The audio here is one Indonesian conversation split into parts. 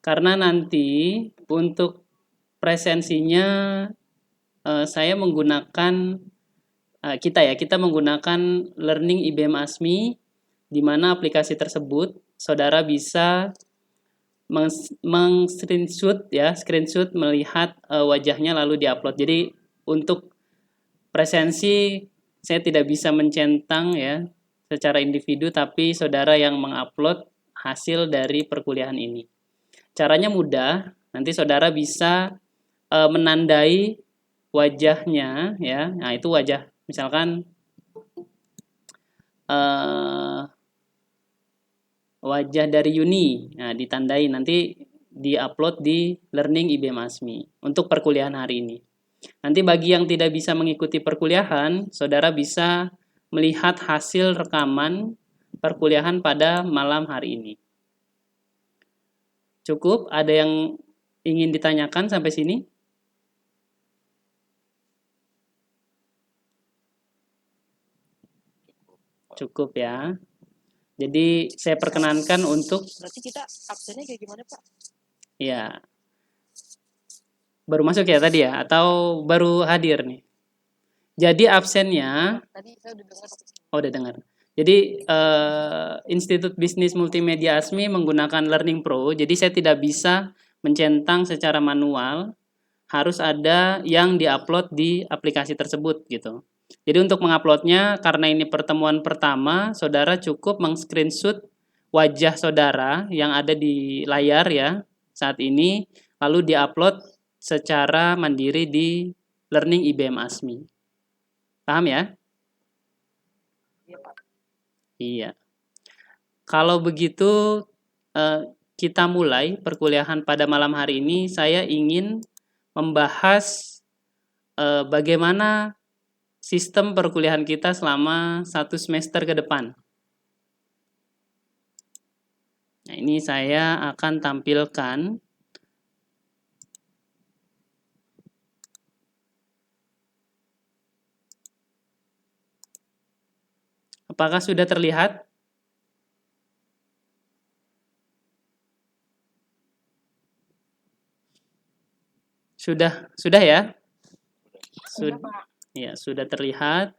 Karena nanti untuk presensinya saya menggunakan kita menggunakan Learning IBM ASMI, di mana aplikasi tersebut saudara bisa screenshot melihat wajahnya lalu diupload. Jadi untuk presensi saya tidak bisa mencentang ya secara individu, tapi saudara yang mengupload hasil dari perkuliahan ini. Caranya mudah, nanti saudara bisa menandai wajahnya ya. Nah, itu wajah misalkan wajah dari Yuni. Nah, ditandai nanti diupload di Learning IBM ASMI untuk perkuliahan hari ini. Nanti bagi yang tidak bisa mengikuti perkuliahan, saudara bisa melihat hasil rekaman perkuliahan pada malam hari ini. Cukup? Ada yang ingin ditanyakan sampai sini? Cukup ya. Jadi saya perkenankan untuk... Berarti kita absennya kayak gimana, Pak? Ya. Baru masuk ya tadi ya? Atau baru hadir nih? Jadi absennya... Tadi saya udah dengar. Oh, udah dengar. Jadi Institut Bisnis Multimedia ASMI menggunakan Learning Pro, jadi saya tidak bisa mencentang secara manual, harus ada yang diupload di aplikasi tersebut gitu. Jadi untuk menguploadnya, karena ini pertemuan pertama, saudara cukup meng-screenshot wajah saudara yang ada di layar ya saat ini, lalu diupload secara mandiri di Learning IBM ASMI. Paham ya? Iya, Pak. Iya. Kalau begitu kita mulai perkuliahan pada malam hari ini. Saya ingin membahas bagaimana sistem perkuliahan kita selama 1 semester ke depan. Nah, ini saya akan tampilkan. Apakah sudah terlihat? Sudah ya? Ya, sudah terlihat.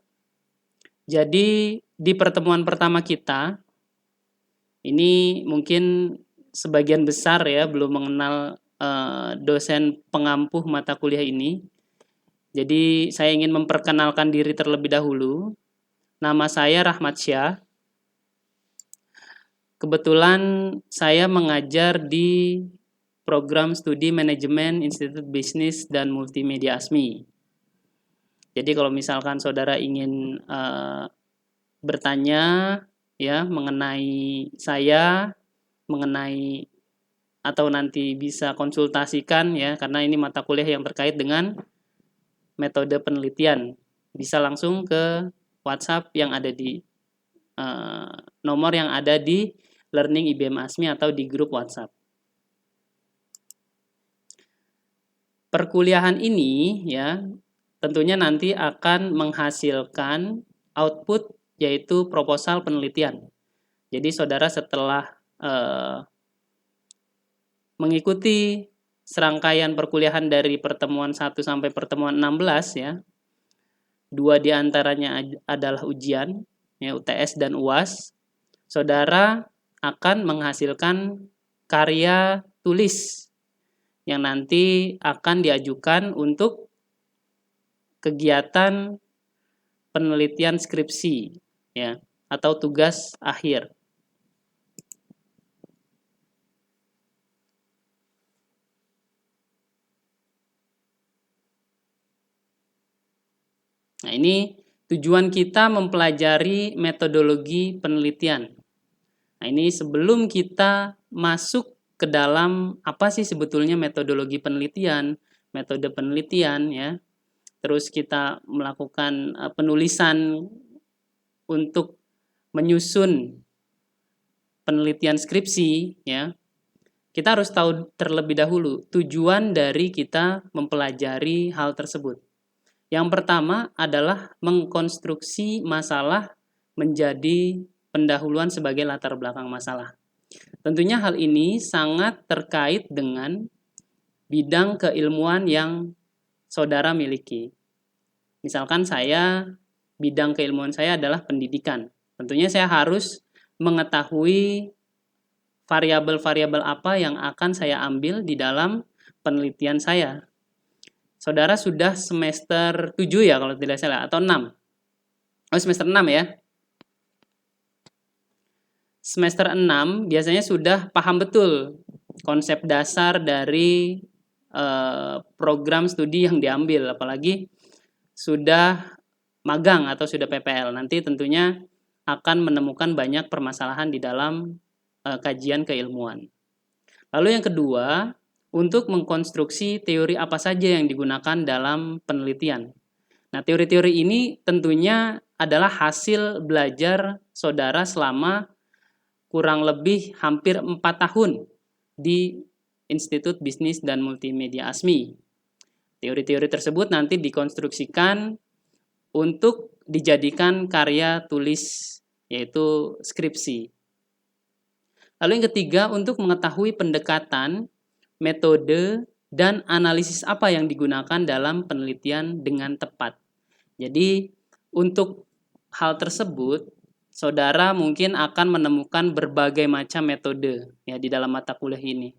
Jadi di pertemuan pertama kita, ini mungkin sebagian besar ya belum mengenal dosen pengampuh mata kuliah ini. Jadi saya ingin memperkenalkan diri terlebih dahulu. Nama saya Rahmat Syah. Kebetulan saya mengajar di program studi manajemen Institut Bisnis dan Multimedia ASMI. Jadi kalau misalkan saudara ingin bertanya ya mengenai saya, mengenai atau nanti bisa konsultasikan ya, karena ini mata kuliah yang terkait dengan metode penelitian, bisa langsung ke WhatsApp yang ada di nomor yang ada di Learning IBM ASMI atau di grup WhatsApp. Perkuliahan ini ya tentunya nanti akan menghasilkan output yaitu proposal penelitian. Jadi saudara setelah mengikuti serangkaian perkuliahan dari pertemuan 1 sampai pertemuan 16 ya. 2 diantaranya adalah ujian ya, UTS dan UAS. Saudara akan menghasilkan karya tulis yang nanti akan diajukan untuk kegiatan penelitian skripsi ya atau tugas akhir. Nah, ini tujuan kita mempelajari metodologi penelitian. Nah, ini sebelum kita masuk ke dalam apa sih sebetulnya metodologi penelitian, metode penelitian ya. Terus kita melakukan penulisan untuk menyusun penelitian skripsi ya. Kita harus tahu terlebih dahulu tujuan dari kita mempelajari hal tersebut. Yang pertama adalah mengkonstruksi masalah menjadi pendahuluan sebagai latar belakang masalah. Tentunya hal ini sangat terkait dengan bidang keilmuan yang saudara miliki. Misalkan saya, bidang keilmuan saya adalah pendidikan. Tentunya saya harus mengetahui variabel-variabel apa yang akan saya ambil di dalam penelitian saya. Saudara sudah semester 7 ya kalau tidak salah, atau 6. Oh, semester 6 ya. Semester 6 biasanya sudah paham betul konsep dasar dari program studi yang diambil, apalagi sudah magang atau sudah PPL. Nanti tentunya akan menemukan banyak permasalahan di dalam kajian keilmuan. Lalu yang kedua, untuk mengkonstruksi teori apa saja yang digunakan dalam penelitian. Nah, teori-teori ini tentunya adalah hasil belajar saudara selama kurang lebih hampir 4 tahun di Institut Bisnis dan Multimedia ASMI. Teori-teori tersebut nanti dikonstruksikan untuk dijadikan karya tulis, yaitu skripsi. Lalu yang ketiga, untuk mengetahui pendekatan, metode, dan analisis apa yang digunakan dalam penelitian dengan tepat. Jadi, untuk hal tersebut, saudara mungkin akan menemukan berbagai macam metode ya di dalam mata kuliah ini.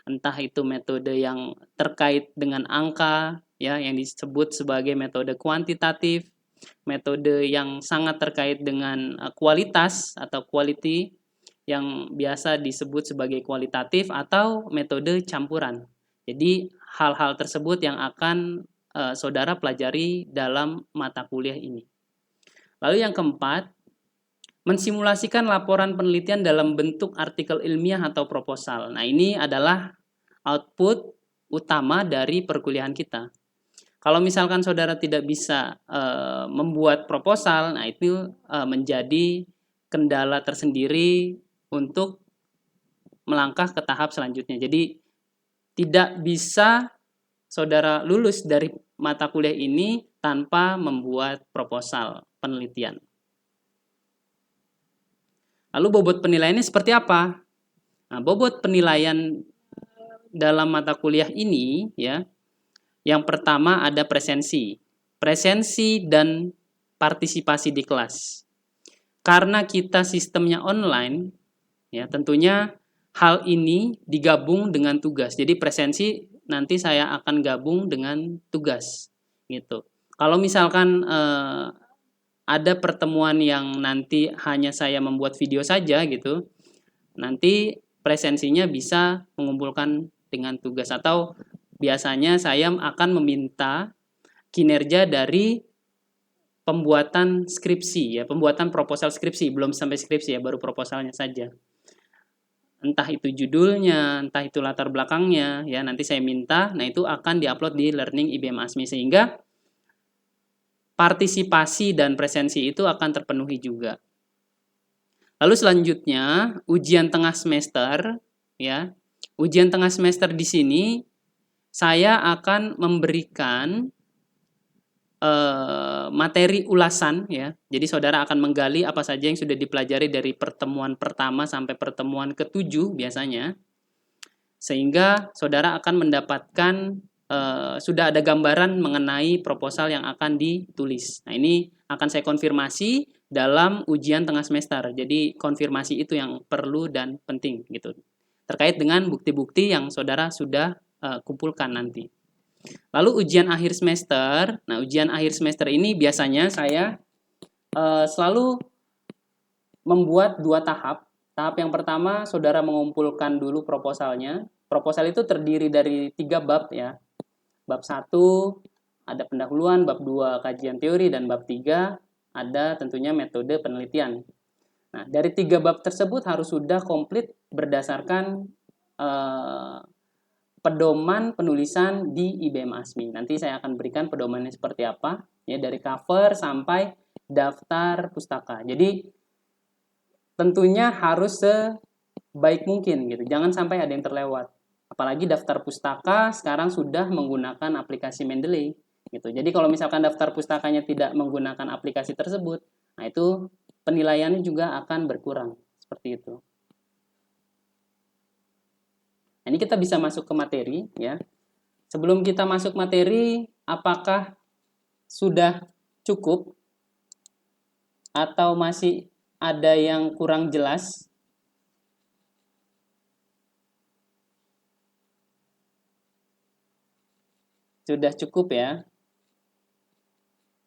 Entah itu metode yang terkait dengan angka ya yang disebut sebagai metode kuantitatif, metode yang sangat terkait dengan kualitas atau quality yang biasa disebut sebagai kualitatif, atau metode campuran. Jadi hal-hal tersebut yang akan saudara pelajari dalam mata kuliah ini. Lalu yang keempat, mensimulasikan laporan penelitian dalam bentuk artikel ilmiah atau proposal. Nah, ini adalah output utama dari perkuliahan kita. Kalau misalkan saudara tidak bisa membuat proposal, nah itu menjadi kendala tersendiri untuk melangkah ke tahap selanjutnya. Jadi tidak bisa saudara lulus dari mata kuliah ini tanpa membuat proposal penelitian. Lalu bobot penilaiannya seperti apa? Nah, bobot penilaian dalam mata kuliah ini ya, yang pertama ada presensi dan partisipasi di kelas. Karena kita sistemnya online, ya tentunya hal ini digabung dengan tugas. Jadi presensi nanti saya akan gabung dengan tugas, gitu. Kalau misalkan ada pertemuan yang nanti hanya saya membuat video saja gitu, nanti presensinya bisa mengumpulkan dengan tugas, atau biasanya saya akan meminta kinerja dari pembuatan skripsi ya, pembuatan proposal skripsi, belum sampai skripsi ya, baru proposalnya saja. Entah itu judulnya, entah itu latar belakangnya ya, nanti saya minta, nah itu akan diupload di Learning IBM ASMI sehingga partisipasi dan presensi itu akan terpenuhi juga. Lalu selanjutnya ujian tengah semester ya. Ujian tengah semester di sini saya akan memberikan materi ulasan ya. Jadi saudara akan menggali apa saja yang sudah dipelajari dari pertemuan pertama sampai pertemuan ke-7 biasanya. Sehingga saudara akan mendapatkan sudah ada gambaran mengenai proposal yang akan ditulis. Nah, ini akan saya konfirmasi dalam ujian tengah semester. Jadi konfirmasi itu yang perlu dan penting gitu. Terkait dengan bukti-bukti yang saudara sudah kumpulkan nanti. Lalu ujian akhir semester. Nah, ujian akhir semester ini biasanya saya selalu membuat 2 tahap. Tahap yang pertama saudara mengumpulkan dulu proposalnya. Proposal itu terdiri dari 3 bab ya. Bab 1 ada pendahuluan, bab 2 kajian teori, dan bab 3 ada tentunya metode penelitian. Nah, dari 3 bab tersebut harus sudah komplit berdasarkan pedoman penulisan di IBM ASMI. Nanti saya akan berikan pedomannya seperti apa, ya dari cover sampai daftar pustaka. Jadi tentunya harus sebaik mungkin gitu. Jangan sampai ada yang terlewat. Apalagi daftar pustaka sekarang sudah menggunakan aplikasi Mendeley gitu. Jadi kalau misalkan daftar pustakanya tidak menggunakan aplikasi tersebut, nah itu penilaiannya juga akan berkurang seperti itu. Ini kita bisa masuk ke materi ya. Sebelum kita masuk materi, apakah sudah cukup atau masih ada yang kurang jelas? Sudah cukup ya.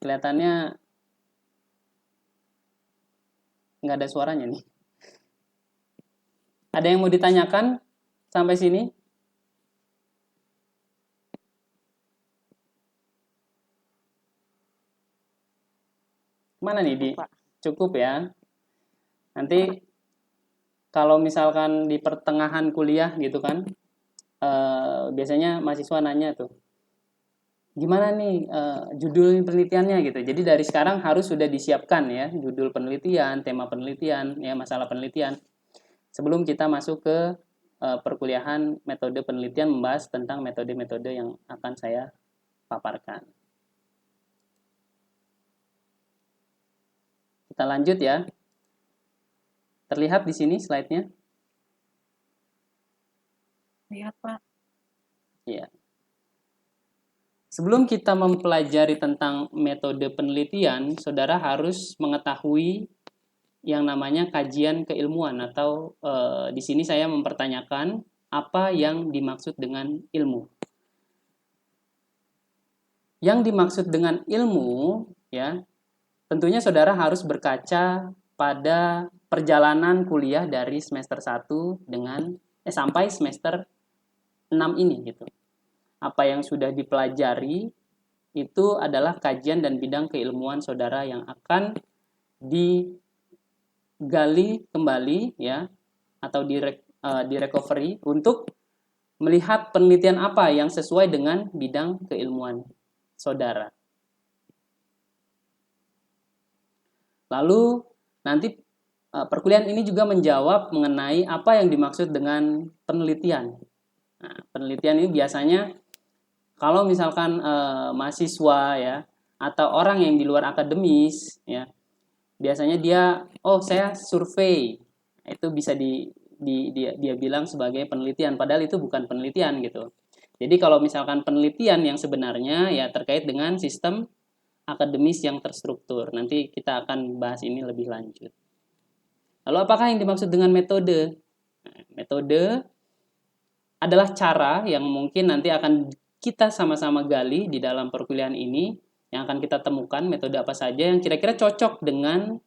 Kelihatannya nggak ada suaranya nih. Ada yang mau ditanyakan sampai sini? Mana nih di? Cukup ya. Nanti kalau misalkan di pertengahan kuliah gitu kan, biasanya mahasiswa nanya tuh, gimana nih judul penelitiannya gitu. Jadi dari sekarang harus sudah disiapkan ya judul penelitian, tema penelitian, ya masalah penelitian. Sebelum kita masuk ke perkuliahan metode penelitian membahas tentang metode-metode yang akan saya paparkan. Kita lanjut ya. Terlihat di sini slide-nya? Lihat, Pak. Iya. Sebelum kita mempelajari tentang metode penelitian, saudara harus mengetahui yang namanya kajian keilmuan atau di sini saya mempertanyakan apa yang dimaksud dengan ilmu. Yang dimaksud dengan ilmu ya, tentunya saudara harus berkaca pada perjalanan kuliah dari semester 1 dengan sampai semester 6 ini gitu. Apa yang sudah dipelajari itu adalah kajian dan bidang keilmuan saudara yang akan digali kembali ya atau di recovery untuk melihat penelitian apa yang sesuai dengan bidang keilmuan saudara. Lalu nanti perkuliahan ini juga menjawab mengenai apa yang dimaksud dengan penelitian. Nah, penelitian ini biasanya kalau misalkan mahasiswa ya atau orang yang di luar akademis ya, biasanya dia saya survei. Itu bisa dia bilang sebagai penelitian padahal itu bukan penelitian gitu. Jadi kalau misalkan penelitian yang sebenarnya ya terkait dengan sistem akademis yang terstruktur. Nanti kita akan bahas ini lebih lanjut. Lalu apakah yang dimaksud dengan metode? Nah, metode adalah cara yang mungkin nanti akan kita sama-sama gali di dalam perkuliahan ini, yang akan kita temukan metode apa saja yang kira-kira cocok dengan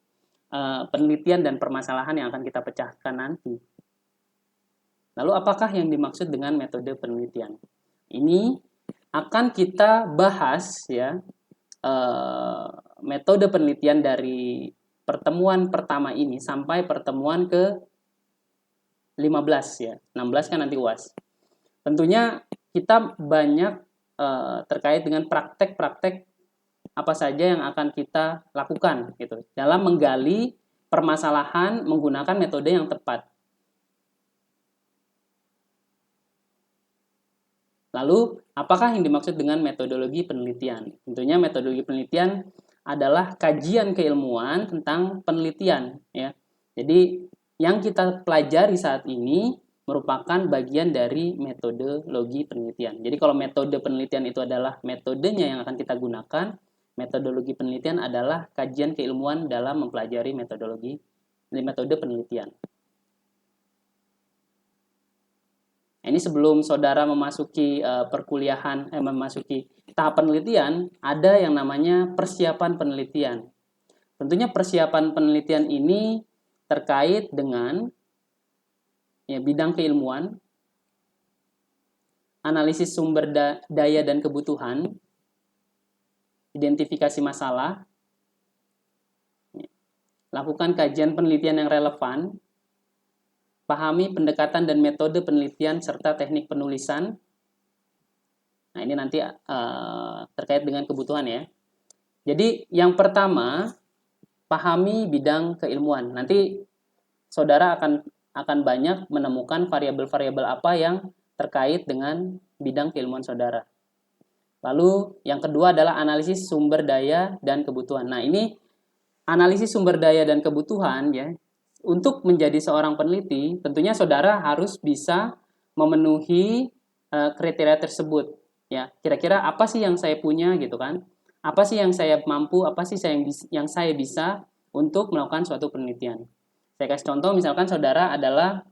penelitian dan permasalahan yang akan kita pecahkan nanti. Lalu apakah yang dimaksud dengan metode penelitian? Ini akan kita bahas ya, metode penelitian dari pertemuan pertama ini sampai pertemuan ke 15 ya. 16 kan nanti UAS. Tentunya kita banyak terkait dengan praktek-praktek apa saja yang akan kita lakukan gitu dalam menggali permasalahan menggunakan metode yang tepat. Lalu, apakah yang dimaksud dengan metodologi penelitian? Tentunya metodologi penelitian adalah kajian keilmuan tentang penelitian ya. Jadi, yang kita pelajari saat ini merupakan bagian dari metodologi penelitian. Jadi, kalau metode penelitian itu adalah metodenya yang akan kita gunakan, metodologi penelitian adalah kajian keilmuan dalam mempelajari metode penelitian. Ini sebelum saudara memasuki perkuliahan, memasuki tahap penelitian, ada yang namanya persiapan penelitian. Tentunya persiapan penelitian ini terkait dengan ya, bidang keilmuan, analisis sumber daya dan kebutuhan, identifikasi masalah, lakukan kajian penelitian yang relevan, pahami pendekatan dan metode penelitian serta teknik penulisan. Nah, ini nanti terkait dengan kebutuhan ya. Jadi, yang pertama, pahami bidang keilmuan. Nanti saudara akan banyak menemukan variabel-variabel apa yang terkait dengan bidang keilmuan saudara. Lalu, yang kedua adalah analisis sumber daya dan kebutuhan. Nah, ini analisis sumber daya dan kebutuhan ya. Untuk menjadi seorang peneliti, tentunya saudara harus bisa memenuhi kriteria tersebut. Ya, kira-kira apa sih yang saya punya gitu kan? Apa sih yang saya mampu? Apa sih yang saya bisa untuk melakukan suatu penelitian? Saya kasih contoh, misalkan saudara adalah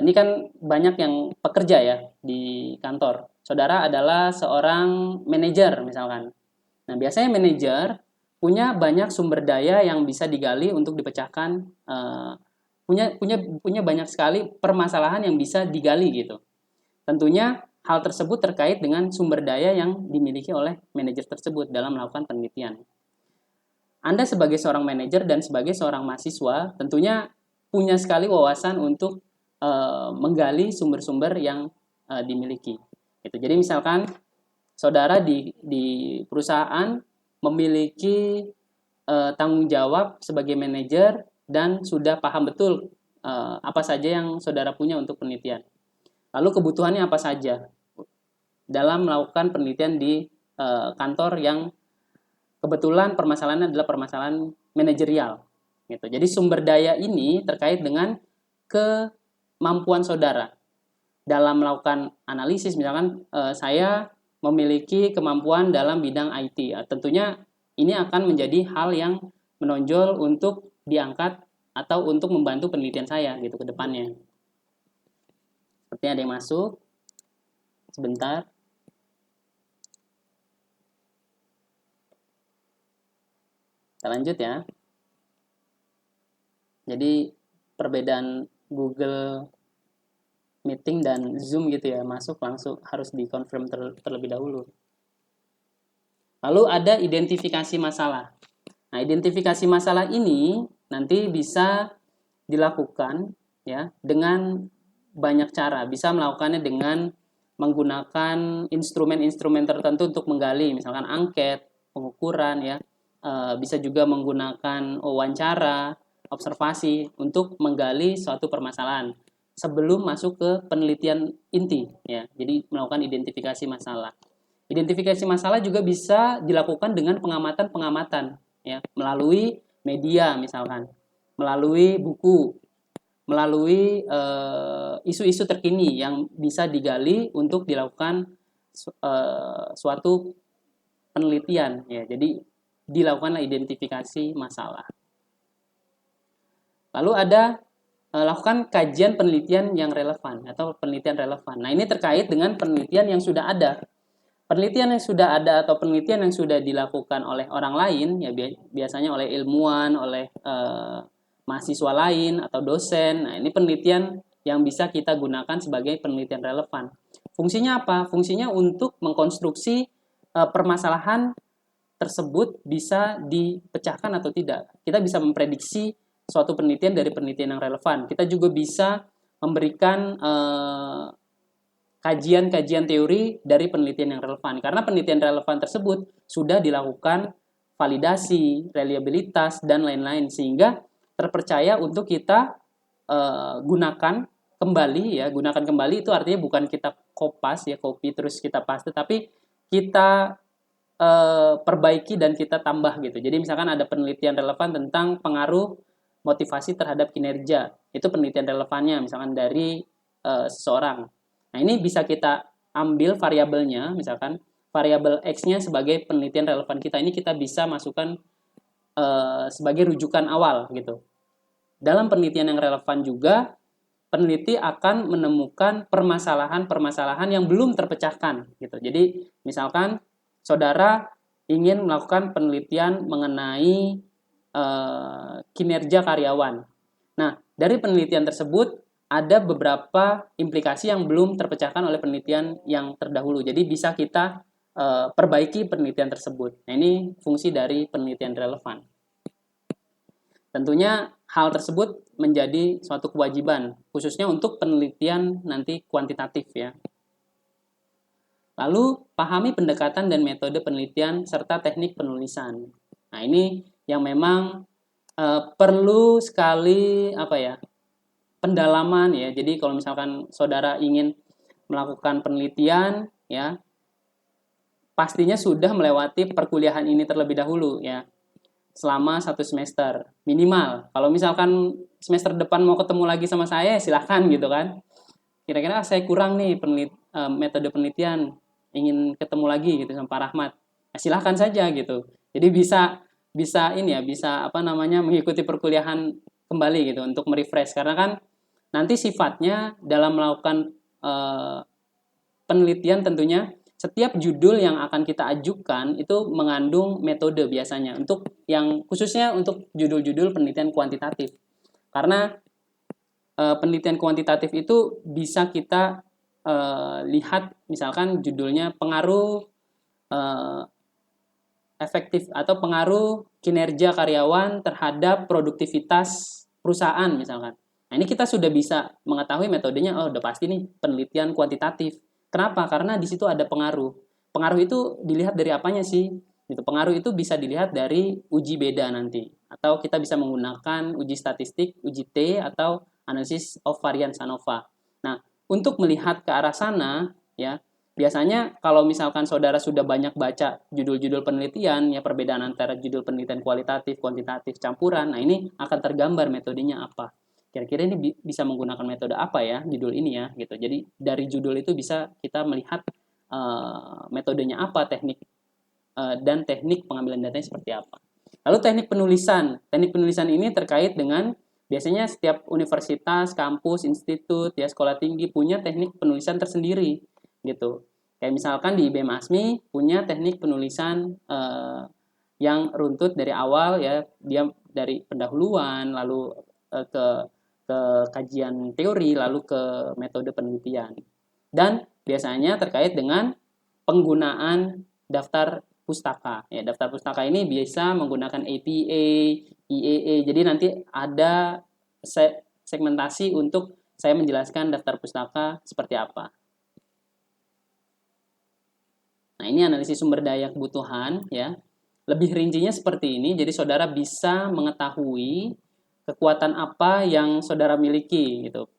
ini kan banyak yang pekerja ya di kantor. Saudara adalah seorang manajer misalkan. Nah, biasanya manajer punya banyak sumber daya yang bisa digali untuk dipecahkan, punya banyak sekali permasalahan yang bisa digali gitu. Tentunya hal tersebut terkait dengan sumber daya yang dimiliki oleh manajer tersebut dalam melakukan penelitian. Anda sebagai seorang manajer dan sebagai seorang mahasiswa tentunya punya sekali wawasan untuk menggali sumber-sumber yang dimiliki. Gitu. Jadi misalkan saudara di perusahaan memiliki tanggung jawab sebagai manajer dan sudah paham betul apa saja yang saudara punya untuk penelitian. Lalu kebutuhannya apa saja dalam melakukan penelitian di kantor yang kebetulan permasalahannya adalah permasalahan manajerial. Gitu. Jadi sumber daya ini terkait dengan kemampuan saudara dalam melakukan analisis. Misalkan saya memiliki kemampuan dalam bidang IT. Tentunya ini akan menjadi hal yang menonjol untuk diangkat atau untuk membantu penelitian saya gitu ke depannya. Sepertinya ada yang masuk. Sebentar. Kita lanjut ya. Jadi perbedaan Google Meeting dan Zoom gitu ya, masuk langsung harus dikonfirm terlebih dahulu. Lalu ada identifikasi masalah. Nah, identifikasi masalah ini nanti bisa dilakukan ya dengan banyak cara. Bisa melakukannya dengan menggunakan instrumen-instrumen tertentu untuk menggali, misalkan angket, pengukuran ya. Bisa juga menggunakan wawancara, observasi untuk menggali suatu permasalahan sebelum masuk ke penelitian inti ya. Jadi melakukan identifikasi masalah. Identifikasi masalah juga bisa dilakukan dengan pengamatan-pengamatan ya, melalui media misalkan, melalui buku, melalui isu-isu terkini yang bisa digali untuk dilakukan suatu penelitian ya. Jadi dilakukanlah identifikasi masalah. Lalu ada lakukan kajian penelitian yang relevan atau penelitian relevan. Nah, ini terkait dengan penelitian yang sudah ada. Penelitian yang sudah ada atau penelitian yang sudah dilakukan oleh orang lain, ya biasanya oleh ilmuwan, oleh mahasiswa lain atau dosen. Nah, ini penelitian yang bisa kita gunakan sebagai penelitian relevan. Fungsinya apa? Fungsinya untuk mengkonstruksi permasalahan tersebut bisa dipecahkan atau tidak. Kita bisa memprediksi suatu penelitian dari penelitian yang relevan. Kita juga bisa memberikan kajian-kajian teori dari penelitian yang relevan. Karena penelitian relevan tersebut sudah dilakukan validasi, reliabilitas, dan lain-lain. Sehingga terpercaya untuk kita gunakan kembali ya. Gunakan kembali itu artinya bukan kita copy terus kita paste, tapi kita perbaiki dan kita tambah gitu. Jadi misalkan ada penelitian relevan tentang pengaruh motivasi terhadap kinerja, itu penelitian relevannya misalkan dari seseorang. Nah, ini bisa kita ambil variabelnya, misalkan variabel X-nya sebagai penelitian relevan kita. Ini kita bisa masukkan sebagai rujukan awal gitu. Dalam penelitian yang relevan juga, peneliti akan menemukan permasalahan-permasalahan yang belum terpecahkan gitu. Jadi misalkan saudara ingin melakukan penelitian mengenai kinerja karyawan. Nah, dari penelitian tersebut ada beberapa implikasi yang belum terpecahkan oleh penelitian yang terdahulu. Jadi bisa kita perbaiki penelitian tersebut. Nah, ini fungsi dari penelitian relevan. Tentunya hal tersebut menjadi suatu kewajiban, khususnya untuk penelitian nanti kuantitatif ya. Lalu, pahami pendekatan dan metode penelitian serta teknik penulisan. Nah, ini yang memang perlu sekali pendalaman ya. Jadi kalau misalkan saudara ingin melakukan penelitian ya, pastinya sudah melewati perkuliahan ini terlebih dahulu ya, selama 1 semester minimal. Kalau misalkan semester depan mau ketemu lagi sama saya, silahkan gitu kan. kira-kira saya kurang nih metode penelitian, ingin ketemu lagi gitu sama Pak Rahmat. Nah, silahkan saja gitu. Jadi bisa bisa ini ya, bisa apa namanya mengikuti perkuliahan kembali gitu untuk merefresh, karena kan nanti sifatnya dalam melakukan eh, penelitian tentunya setiap judul yang akan kita ajukan itu mengandung metode biasanya untuk yang khususnya untuk judul-judul penelitian kuantitatif. Karena penelitian kuantitatif itu bisa kita lihat misalkan judulnya pengaruh eh, efektif atau pengaruh kinerja karyawan terhadap produktivitas perusahaan misalkan. Nah, ini kita sudah bisa mengetahui metodenya, oh udah pasti nih penelitian kuantitatif. Kenapa? Karena di situ ada pengaruh. Pengaruh itu dilihat dari apanya sih? Gitu. Pengaruh itu bisa dilihat dari uji beda nanti. Atau kita bisa menggunakan uji statistik, uji T, atau analisis of variance ANOVA. Nah, untuk melihat ke arah sana, ya, biasanya kalau misalkan saudara sudah banyak baca judul-judul penelitian, ya perbedaan antara judul penelitian kualitatif, kuantitatif, campuran, nah ini akan tergambar metodenya apa. Kira-kira ini bisa menggunakan metode apa ya judul ini ya gitu. Jadi dari judul itu bisa kita melihat metodenya apa, dan teknik pengambilan datanya seperti apa. Lalu teknik penulisan ini terkait dengan biasanya setiap universitas, kampus, institut, ya sekolah tinggi punya teknik penulisan tersendiri gitu. Kayak misalkan di IBM ASMI punya teknik penulisan yang runtut dari awal ya, dia dari pendahuluan lalu ke kajian teori lalu ke metode penelitian. Dan biasanya terkait dengan penggunaan daftar pustaka. Ya, daftar pustaka ini bisa menggunakan APA, IEE. Jadi nanti ada segmentasi untuk saya menjelaskan daftar pustaka seperti apa. Nah, ini analisis sumber daya kebutuhan ya. Lebih rincinya seperti ini, jadi saudara bisa mengetahui kekuatan apa yang saudara miliki gitu.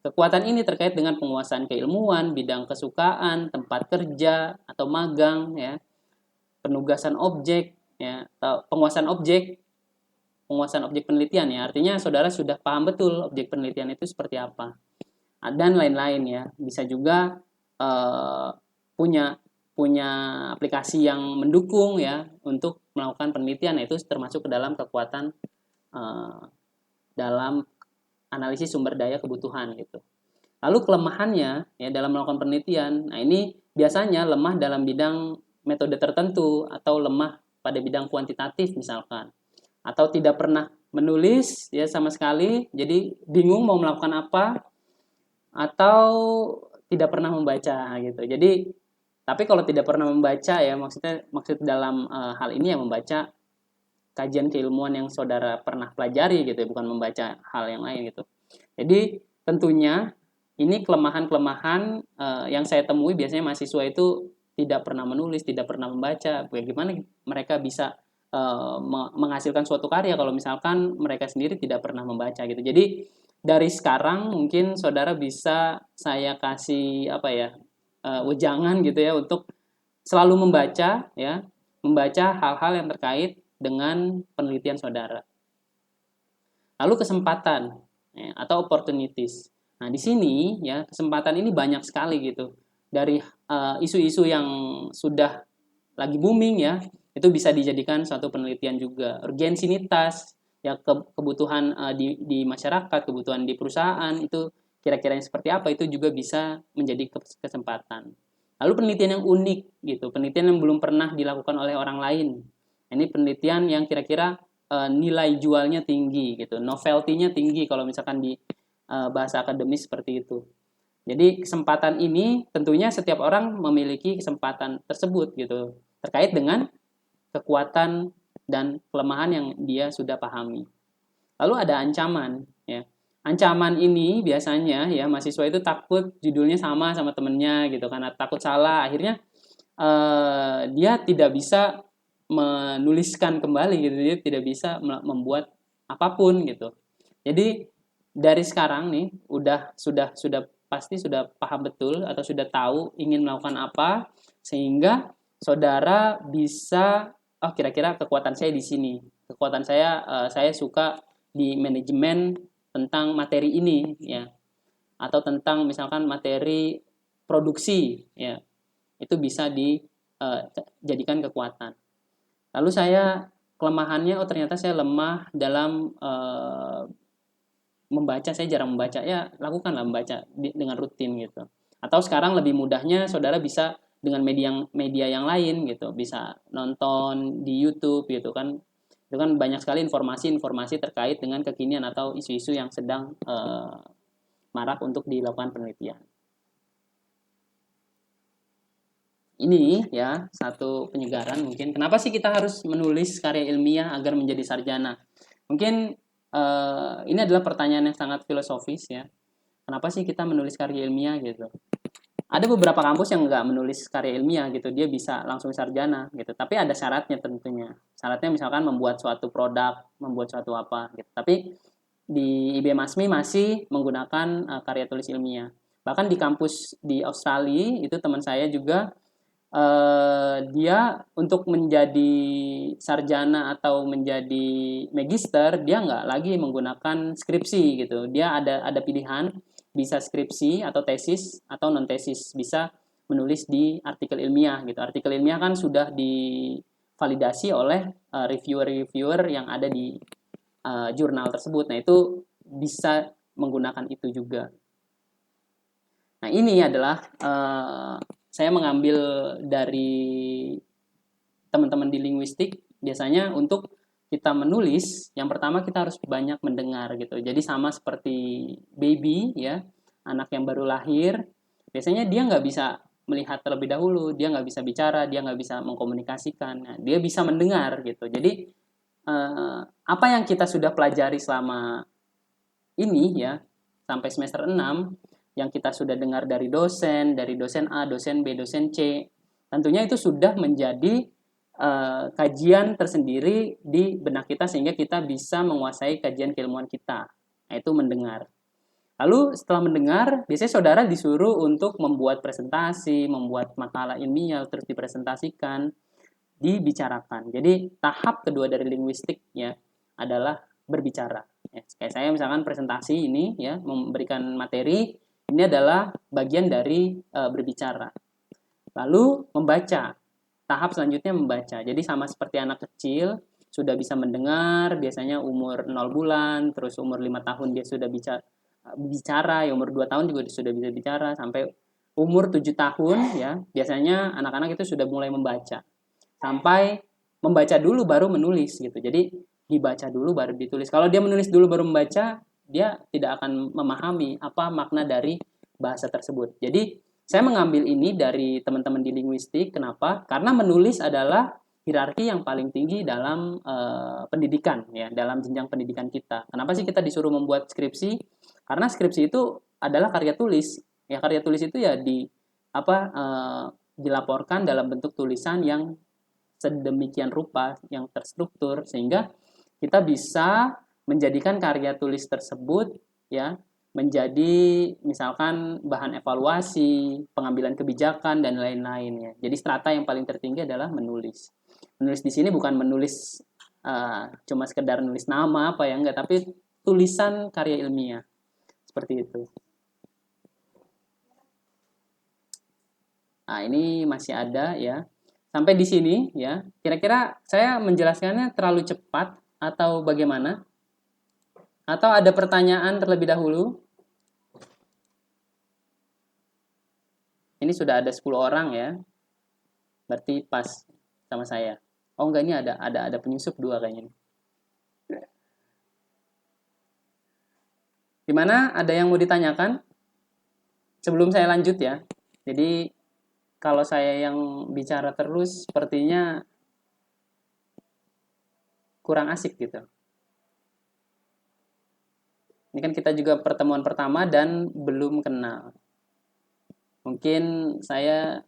Kekuatan ini terkait dengan penguasaan keilmuan, bidang kesukaan, tempat kerja atau magang ya, penugasan objek ya, atau penguasaan objek penelitian ya. Artinya saudara sudah paham betul objek penelitian itu seperti apa. Dan lain-lain ya. Bisa juga punya punya aplikasi yang mendukung ya untuk melakukan penelitian, itu termasuk ke dalam kekuatan dalam analisis sumber daya kebutuhan gitu. Lalu kelemahannya ya dalam melakukan penelitian, nah ini biasanya lemah dalam bidang metode tertentu atau lemah pada bidang kuantitatif misalkan, atau tidak pernah menulis ya sama sekali, jadi bingung mau melakukan apa, atau tidak pernah membaca gitu. Jadi tapi kalau tidak pernah membaca ya maksud dalam hal ini ya membaca kajian keilmuan yang saudara pernah pelajari gitu ya, bukan membaca hal yang lain gitu. Jadi tentunya ini kelemahan-kelemahan yang saya temui biasanya mahasiswa itu tidak pernah menulis, tidak pernah membaca. Bagaimana mereka bisa menghasilkan suatu karya kalau misalkan mereka sendiri tidak pernah membaca gitu. Jadi dari sekarang mungkin saudara bisa saya kasih apa ya wejangan gitu ya untuk selalu membaca ya, membaca hal-hal yang terkait dengan penelitian saudara. Lalu kesempatan ya, atau opportunities. Nah, di sini ya kesempatan ini banyak sekali gitu. Dari isu-isu yang sudah lagi booming ya, itu bisa dijadikan suatu penelitian juga. Urgensinitas ya, kebutuhan di masyarakat, kebutuhan di perusahaan itu kira-kira yang seperti apa itu juga bisa menjadi kesempatan. Lalu penelitian yang unik gitu, penelitian yang belum pernah dilakukan oleh orang lain. Ini penelitian yang kira-kira nilai jualnya tinggi gitu, novelty-nya tinggi kalau misalkan di bahasa akademis seperti itu. Jadi kesempatan ini tentunya setiap orang memiliki kesempatan tersebut gitu, terkait dengan kekuatan dan kelemahan yang dia sudah pahami. Lalu ada ancaman ya. Ancaman ini biasanya ya mahasiswa itu takut judulnya sama temennya gitu, karena takut salah akhirnya dia tidak bisa menuliskan kembali gitu, dia tidak bisa membuat apapun gitu. Jadi dari sekarang nih sudah pasti sudah paham betul atau sudah tahu ingin melakukan apa, sehingga saudara bisa kira-kira kekuatan saya di sini, kekuatan saya suka di manajemen tentang materi ini ya, atau tentang misalkan materi produksi ya, itu bisa dijadikan kekuatan. Lalu saya kelemahannya, oh ternyata saya lemah dalam membaca, saya jarang membaca. Ya lakukanlah membaca dengan rutin gitu. Atau sekarang lebih mudahnya saudara bisa dengan media yang lain gitu, bisa nonton di YouTube gitu kan. Itu kan banyak sekali informasi-informasi terkait dengan kekinian atau isu-isu yang sedang marak untuk dilakukan penelitian. Ini ya satu penyegaran mungkin. Kenapa sih kita harus menulis karya ilmiah agar menjadi sarjana? Mungkin ini adalah pertanyaan yang sangat filosofis ya. Kenapa sih kita menulis karya ilmiah gitu? Ada beberapa kampus yang nggak menulis karya ilmiah gitu, dia bisa langsung sarjana gitu. Tapi ada syaratnya tentunya. Syaratnya misalkan membuat suatu produk, membuat suatu apa gitu. Tapi di IBM ASMI masih menggunakan karya tulis ilmiah. Bahkan di kampus di Australia itu teman saya juga dia untuk menjadi sarjana atau menjadi magister dia nggak lagi menggunakan skripsi gitu. Dia ada pilihan bisa skripsi atau tesis atau non tesis, bisa menulis di artikel ilmiah gitu. Artikel ilmiah kan sudah divalidasi oleh reviewer-reviewer yang ada di jurnal tersebut. Nah itu bisa menggunakan itu juga. Nah ini adalah saya mengambil dari teman-teman di linguistik. Biasanya untuk kita menulis, yang pertama kita harus banyak mendengar gitu. Jadi sama seperti baby ya, anak yang baru lahir, biasanya dia nggak bisa melihat terlebih dahulu, dia nggak bisa bicara, dia nggak bisa mengkomunikasikan, nah, dia bisa mendengar gitu. Jadi apa yang kita sudah pelajari selama ini ya, sampai semester 6 yang kita sudah dengar dari dosen A, dosen B, dosen C, tentunya itu sudah menjadi kajian tersendiri di benak kita sehingga kita bisa menguasai kajian keilmuan kita, yaitu mendengar. Lalu setelah mendengar, biasanya saudara disuruh untuk membuat presentasi, membuat makalah ilmiah, terus dipresentasikan, dibicarakan. Jadi tahap kedua dari linguistik ya adalah berbicara. Ya, kayak saya misalkan presentasi ini ya, memberikan materi, ini adalah bagian dari berbicara. Lalu membaca. Tahap selanjutnya membaca. Jadi sama seperti anak kecil sudah bisa mendengar, biasanya umur 0 bulan, terus umur 5 tahun dia sudah bicara, ya umur 2 tahun juga sudah bisa bicara, sampai umur 7 tahun ya, biasanya anak-anak itu sudah mulai membaca. Sampai membaca dulu baru menulis gitu. Jadi dibaca dulu baru ditulis. Kalau dia menulis dulu baru membaca, dia tidak akan memahami apa makna dari bahasa tersebut. Jadi saya mengambil ini dari teman-teman di linguistik. Kenapa? Karena menulis adalah hierarki yang paling tinggi dalam pendidikan ya, dalam jenjang pendidikan kita. Kenapa sih kita disuruh membuat skripsi? Karena skripsi itu adalah karya tulis. Ya karya tulis itu ya dilaporkan dalam bentuk tulisan yang sedemikian rupa, yang terstruktur sehingga kita bisa menjadikan karya tulis tersebut ya menjadi misalkan bahan evaluasi, pengambilan kebijakan dan lain-lain ya. Jadi strata yang paling tertinggi adalah menulis. Menulis di sini bukan menulis cuma sekedar nulis nama apa ya enggak, tapi tulisan karya ilmiah. Seperti itu. Nah, ini masih ada ya. Sampai di sini ya. Kira-kira saya menjelaskannya terlalu cepat atau bagaimana? Atau ada pertanyaan terlebih dahulu? Ini sudah ada 10 orang ya. Berarti pas sama saya. Oh enggak, ini ada penyusup 2 kayaknya. Gimana? Ada yang mau ditanyakan? Sebelum saya lanjut ya. Jadi kalau saya yang bicara terus sepertinya kurang asik gitu. Ini kan kita juga pertemuan pertama dan belum kenal. Mungkin saya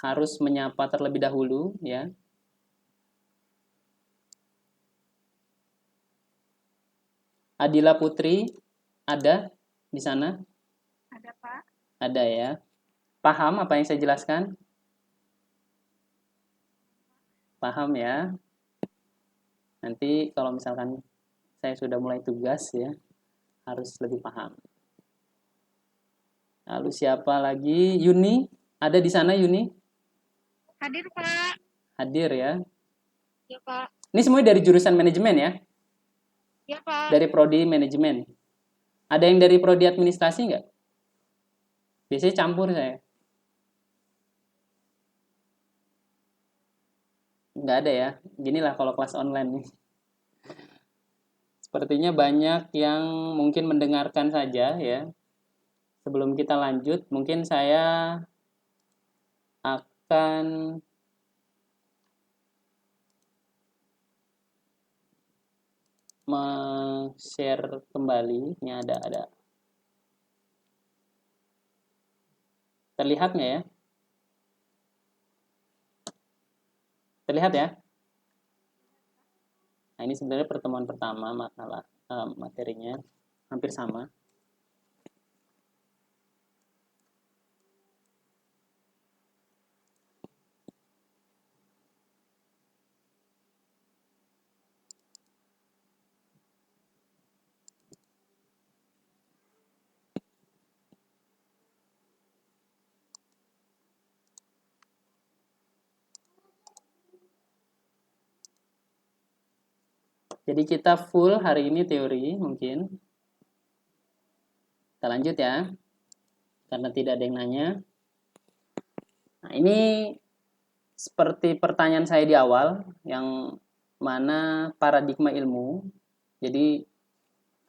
harus menyapa terlebih dahulu ya. Adila Putri, ada di sana? Ada, Pak. Ada ya. Paham apa yang saya jelaskan? Paham ya. Nanti kalau misalkan saya sudah mulai tugas ya, harus lebih paham. Lalu siapa lagi? Yuni, ada di sana Yuni? Hadir, Pak. Hadir ya. Ya, Pak. Ini semuanya dari jurusan manajemen ya? Ya, Pak. Dari prodi manajemen. Ada yang dari prodi administrasi nggak? Biasanya campur saya. Nggak ada ya. Ginilah kalau kelas online nih. Sepertinya banyak yang mungkin mendengarkan saja ya. Sebelum kita lanjut, mungkin saya akan share kembali. Ini ada. Terlihat nggak ya? Terlihat ya? Nah, ini sebenarnya pertemuan pertama makalah materinya hampir sama. Jadi kita full hari ini teori mungkin. Kita lanjut ya. Karena tidak ada yang nanya. Nah, ini seperti pertanyaan saya di awal, yang mana paradigma ilmu. Jadi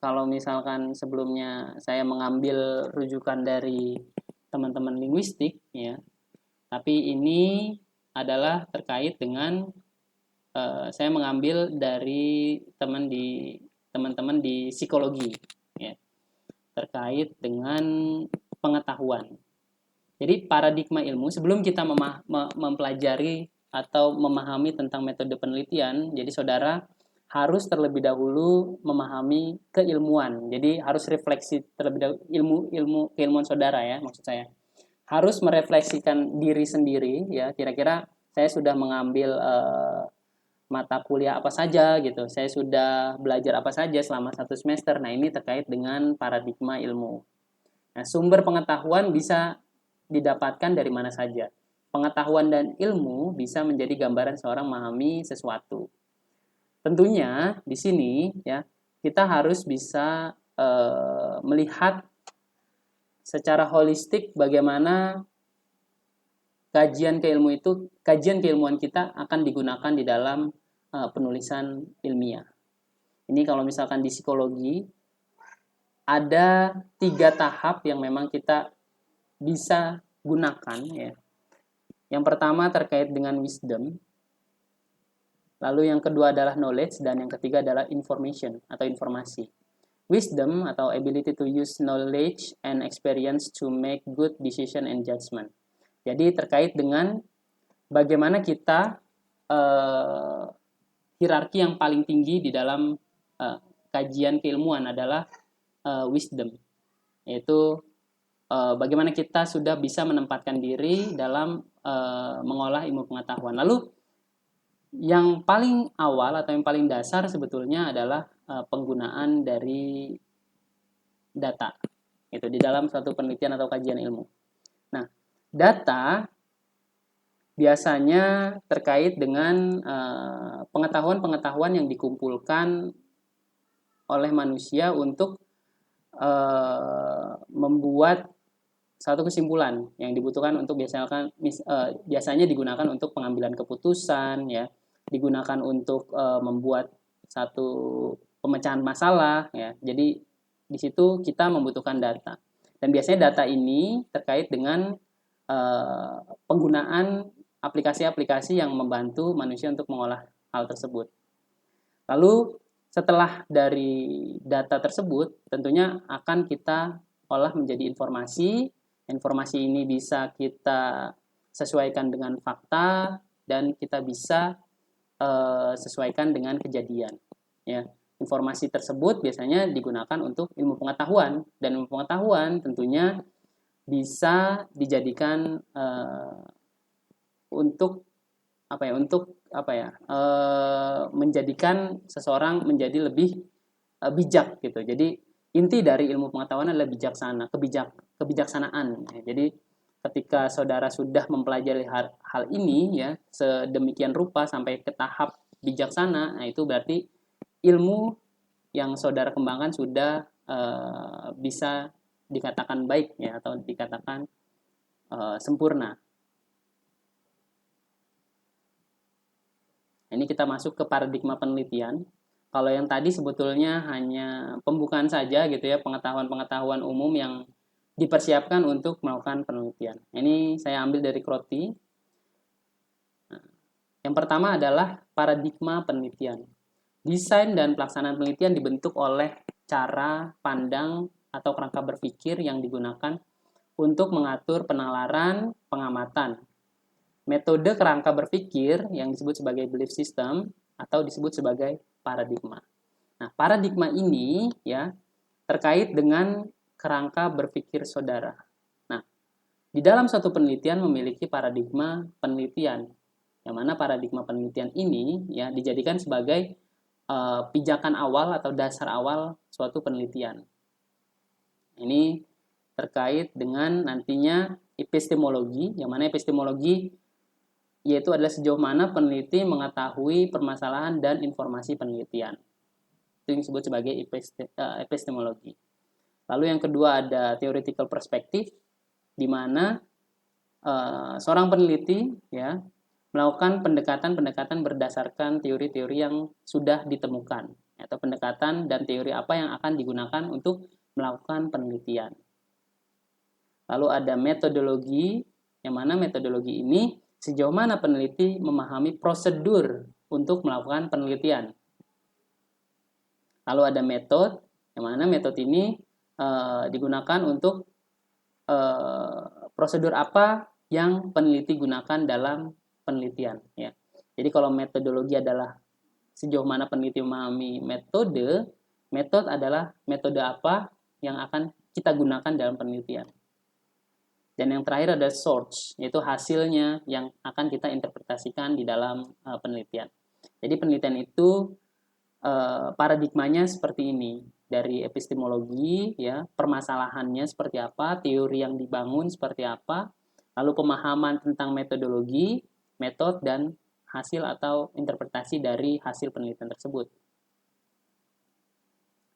kalau misalkan sebelumnya saya mengambil rujukan dari teman-teman linguistik ya, tapi ini adalah terkait dengan saya mengambil dari teman-teman di psikologi ya, terkait dengan pengetahuan. Jadi paradigma ilmu, sebelum kita mempelajari atau memahami tentang metode penelitian, jadi saudara harus terlebih dahulu memahami keilmuan. Jadi harus refleksi terlebih dahulu keilmuan saudara ya, maksud saya. Harus merefleksikan diri sendiri ya, kira-kira saya sudah mengambil mata kuliah apa saja gitu. Saya sudah belajar apa saja selama 1 semester. Nah, ini terkait dengan paradigma ilmu. Nah, sumber pengetahuan bisa didapatkan dari mana saja. Pengetahuan dan ilmu bisa menjadi gambaran seorang memahami sesuatu. Tentunya di sini ya, kita harus bisa melihat secara holistik bagaimana kajian keilmuan kita akan digunakan di dalam penulisan ilmiah. Ini kalau misalkan di psikologi ada 3 tahap yang memang kita bisa gunakan ya. Yang pertama terkait dengan wisdom, lalu yang kedua adalah knowledge, dan yang ketiga adalah information atau informasi. Wisdom atau ability to use knowledge and experience to make good decision and judgment. Jadi terkait dengan bagaimana kita hierarki yang paling tinggi di dalam kajian keilmuan adalah wisdom, yaitu bagaimana kita sudah bisa menempatkan diri dalam mengolah ilmu pengetahuan. Lalu yang paling awal atau yang paling dasar sebetulnya adalah penggunaan dari data itu di dalam suatu penelitian atau kajian ilmu. Nah, data biasanya terkait dengan pengetahuan-pengetahuan yang dikumpulkan oleh manusia untuk membuat satu kesimpulan yang dibutuhkan untuk biasanya digunakan untuk pengambilan keputusan ya, digunakan untuk membuat satu pemecahan masalah ya. Jadi di situ kita membutuhkan data, dan biasanya data ini terkait dengan penggunaan aplikasi-aplikasi yang membantu manusia untuk mengolah hal tersebut. Lalu setelah dari data tersebut tentunya akan kita olah menjadi informasi. Informasi ini bisa kita sesuaikan dengan fakta dan kita bisa sesuaikan dengan kejadian ya. Informasi tersebut biasanya digunakan untuk ilmu pengetahuan, dan ilmu pengetahuan tentunya bisa dijadikan untuk menjadikan seseorang menjadi lebih bijak gitu. Jadi inti dari ilmu pengetahuan adalah bijaksana, kebijaksanaan. Jadi ketika saudara sudah mempelajari hal ini ya sedemikian rupa sampai ke tahap bijaksana, nah itu berarti ilmu yang saudara kembangkan sudah bisa dikatakan baik ya atau dikatakan sempurna. Ini kita masuk ke paradigma penelitian. Kalau yang tadi sebetulnya hanya pembukaan saja gitu ya, pengetahuan-pengetahuan umum yang dipersiapkan untuk melakukan penelitian. Ini saya ambil dari Crotty. Yang pertama adalah paradigma penelitian. Desain dan pelaksanaan penelitian dibentuk oleh cara pandang atau kerangka berpikir yang digunakan untuk mengatur penalaran, pengamatan. Metode kerangka berpikir yang disebut sebagai belief system atau disebut sebagai paradigma. Nah, paradigma ini ya terkait dengan kerangka berpikir saudara. Nah, di dalam suatu penelitian memiliki paradigma penelitian, yang mana paradigma penelitian ini ya dijadikan sebagai pijakan awal atau dasar awal suatu penelitian. Ini terkait dengan nantinya epistemologi, yang mana epistemologi yaitu adalah sejauh mana peneliti mengetahui permasalahan dan informasi penelitian. Itu yang disebut sebagai epistemologi. Lalu yang kedua ada theoretical perspective, di mana seorang peneliti ya melakukan pendekatan-pendekatan berdasarkan teori-teori yang sudah ditemukan, atau pendekatan dan teori apa yang akan digunakan untuk melakukan penelitian. Lalu ada metodologi, yang mana metodologi ini sejauh mana peneliti memahami prosedur untuk melakukan penelitian. Lalu ada metode, yang mana metode ini digunakan untuk prosedur apa yang peneliti gunakan dalam penelitian. Ya. Jadi kalau metodologi adalah sejauh mana peneliti memahami metode, metode adalah metode apa yang akan kita gunakan dalam penelitian. Dan yang terakhir ada source, yaitu hasilnya yang akan kita interpretasikan di dalam penelitian. Jadi penelitian itu paradigmanya seperti ini, dari epistemologi, ya permasalahannya seperti apa, teori yang dibangun seperti apa, lalu pemahaman tentang metodologi, metode, dan hasil atau interpretasi dari hasil penelitian tersebut.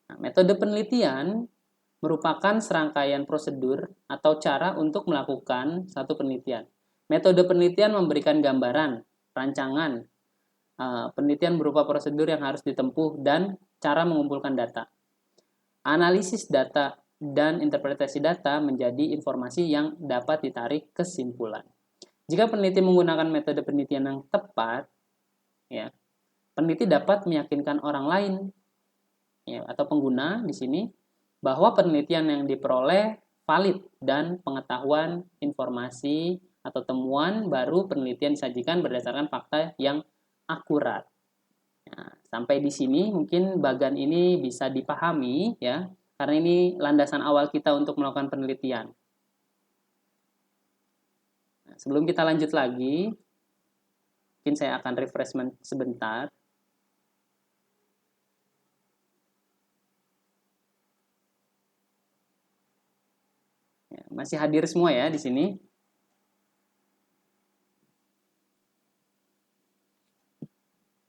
Nah, metode penelitian merupakan serangkaian prosedur atau cara untuk melakukan satu penelitian. Metode penelitian memberikan gambaran, rancangan, penelitian berupa prosedur yang harus ditempuh dan cara mengumpulkan data. Analisis data dan interpretasi data menjadi informasi yang dapat ditarik kesimpulan. Jika peneliti menggunakan metode penelitian yang tepat, ya, peneliti dapat meyakinkan orang lain ya, atau pengguna di sini bahwa penelitian yang diperoleh valid dan pengetahuan informasi atau temuan baru penelitian disajikan berdasarkan fakta yang akurat. Nah, sampai di sini mungkin bagian ini bisa dipahami ya, karena ini landasan awal kita untuk melakukan penelitian. Nah, sebelum kita lanjut lagi, mungkin saya akan refreshment sebentar. Ya, masih hadir semua ya di sini?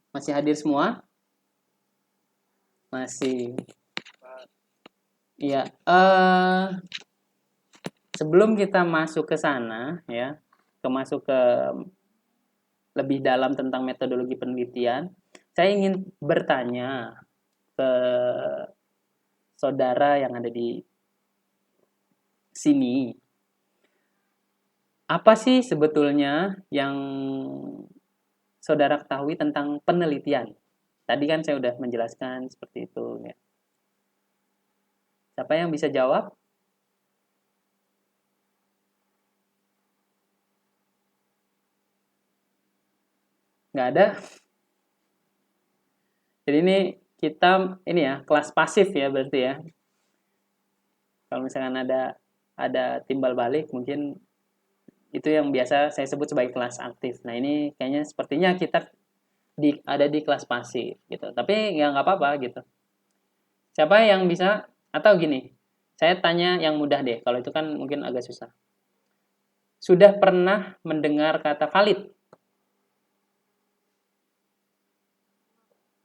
Masih hadir semua? Masih. Iya. Sebelum kita masuk ke sana, ya, masuk ke lebih dalam tentang metodologi penelitian, saya ingin bertanya ke saudara yang ada di sini. Apa sih sebetulnya yang saudara ketahui tentang penelitian? Tadi kan saya sudah menjelaskan seperti itu. Ya. Siapa yang bisa jawab? Nggak ada. Jadi ini ya kelas pasif ya berarti ya. Kalau misalkan ada timbal balik mungkin itu yang biasa saya sebut sebagai kelas aktif. Nah ini kayaknya sepertinya kita ada di kelas pasif gitu. Tapi ya nggak apa-apa gitu. Siapa yang bisa atau gini? Saya tanya yang mudah deh, kalau itu kan mungkin agak susah. Sudah pernah mendengar kata valid?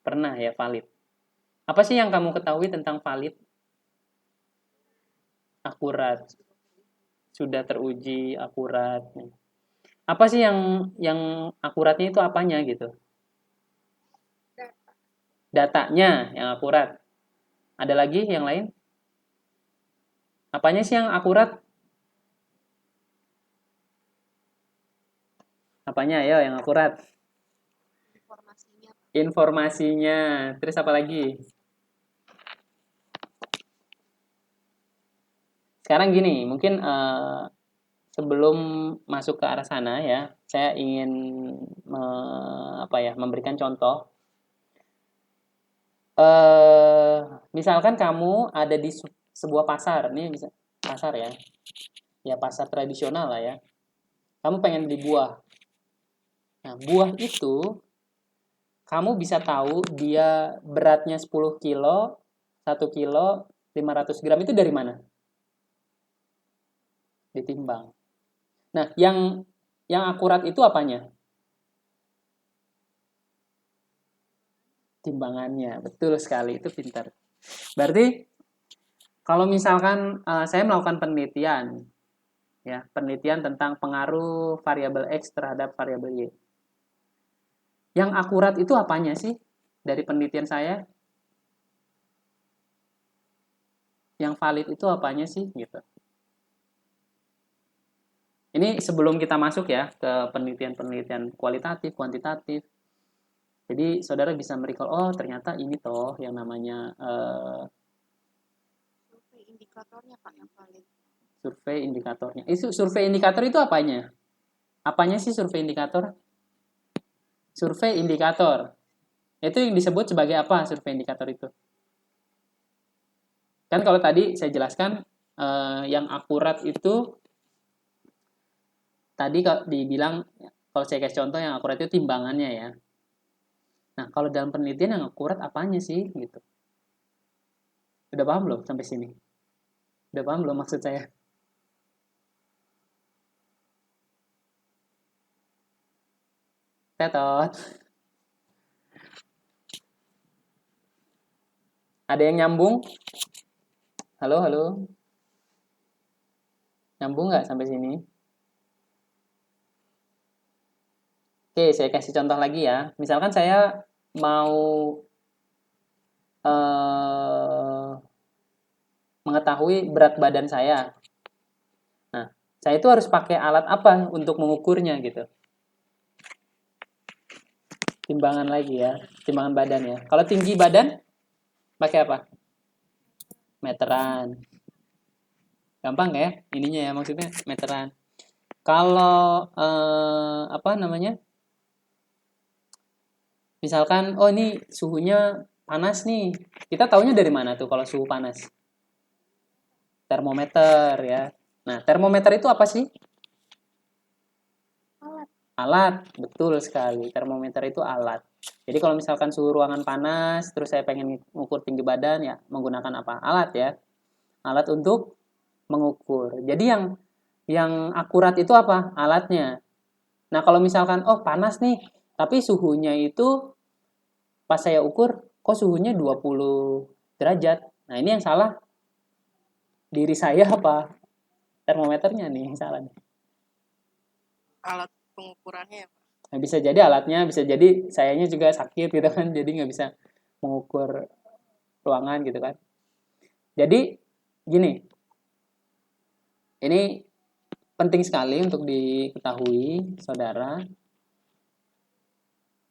Pernah ya, valid. Apa sih yang kamu ketahui tentang valid? Akurat, sudah teruji, akurat. Apa sih yang akuratnya itu apanya gitu? Datanya yang akurat. Ada lagi yang lain? Apanya sih yang akurat? Apanya ya yang akurat? Informasinya. Terus apa lagi? Sekarang gini, mungkin sebelum masuk ke arah sana ya, saya ingin memberikan contoh. Misalkan kamu ada di sebuah pasar, nih bisa pasar ya pasar tradisional lah ya. Kamu pengen beli buah. Nah, buah itu kamu bisa tahu dia beratnya 10 kilo, 1 kilo, 500 gram itu dari mana? Ditimbang. Nah, yang akurat itu apanya? Timbangannya. Betul sekali, itu pintar. Berarti kalau misalkan saya melakukan penelitian, ya penelitian tentang pengaruh variabel X terhadap variabel Y. Yang akurat itu apanya sih dari penelitian saya? Yang valid itu apanya sih gitu. Ini sebelum kita masuk ya ke penelitian-penelitian kualitatif, kuantitatif. Jadi saudara bisa merecall, oh ternyata ini toh yang namanya Survei indikatornya Pak yang valid. survei indikatornya. Itu survei indikator itu apanya? Apanya sih survei indikator? Survei indikator. Itu yang disebut sebagai apa survei indikator itu? Kan kalau tadi saya jelaskan yang akurat itu tadi kalau dibilang kalau saya kasih contoh yang akurat itu timbangannya ya. Nah, kalau dalam penelitian yang akurat apanya sih gitu? Udah paham belum sampai sini? Udah paham belum maksud saya? Tetot. Ada yang nyambung? Halo, halo. Nyambung nggak sampai sini? Oke, saya kasih contoh lagi ya. Misalkan saya mau eh, mengetahui berat badan saya. Nah, saya itu harus pakai alat apa untuk mengukurnya gitu? Timbangan lagi ya, timbangan badan ya. Kalau tinggi badan, pakai apa? Meteran. Gampang ya, ininya ya maksudnya meteran. Kalau apa namanya? Misalkan, oh ini suhunya panas nih. Kita taunya dari mana tuh kalau suhu panas? Termometer ya. Nah, termometer itu apa sih? Alat. Alat, betul sekali. Termometer itu alat. Jadi kalau misalkan suhu ruangan panas, terus saya pengen mengukur tinggi badan ya, menggunakan apa? Alat ya. Alat untuk mengukur. Jadi yang akurat itu apa? Alatnya. Nah, kalau misalkan oh panas nih, tapi suhunya itu pas saya ukur kok suhunya 20 derajat. Nah, ini yang salah diri saya apa termometernya nih yang salah nih. Alat pengukurannya ya Pak. Nah, bisa jadi alatnya, bisa jadi sayanya juga sakit gitu kan, jadi nggak bisa mengukur ruangan gitu kan. Jadi gini, ini penting sekali untuk diketahui saudara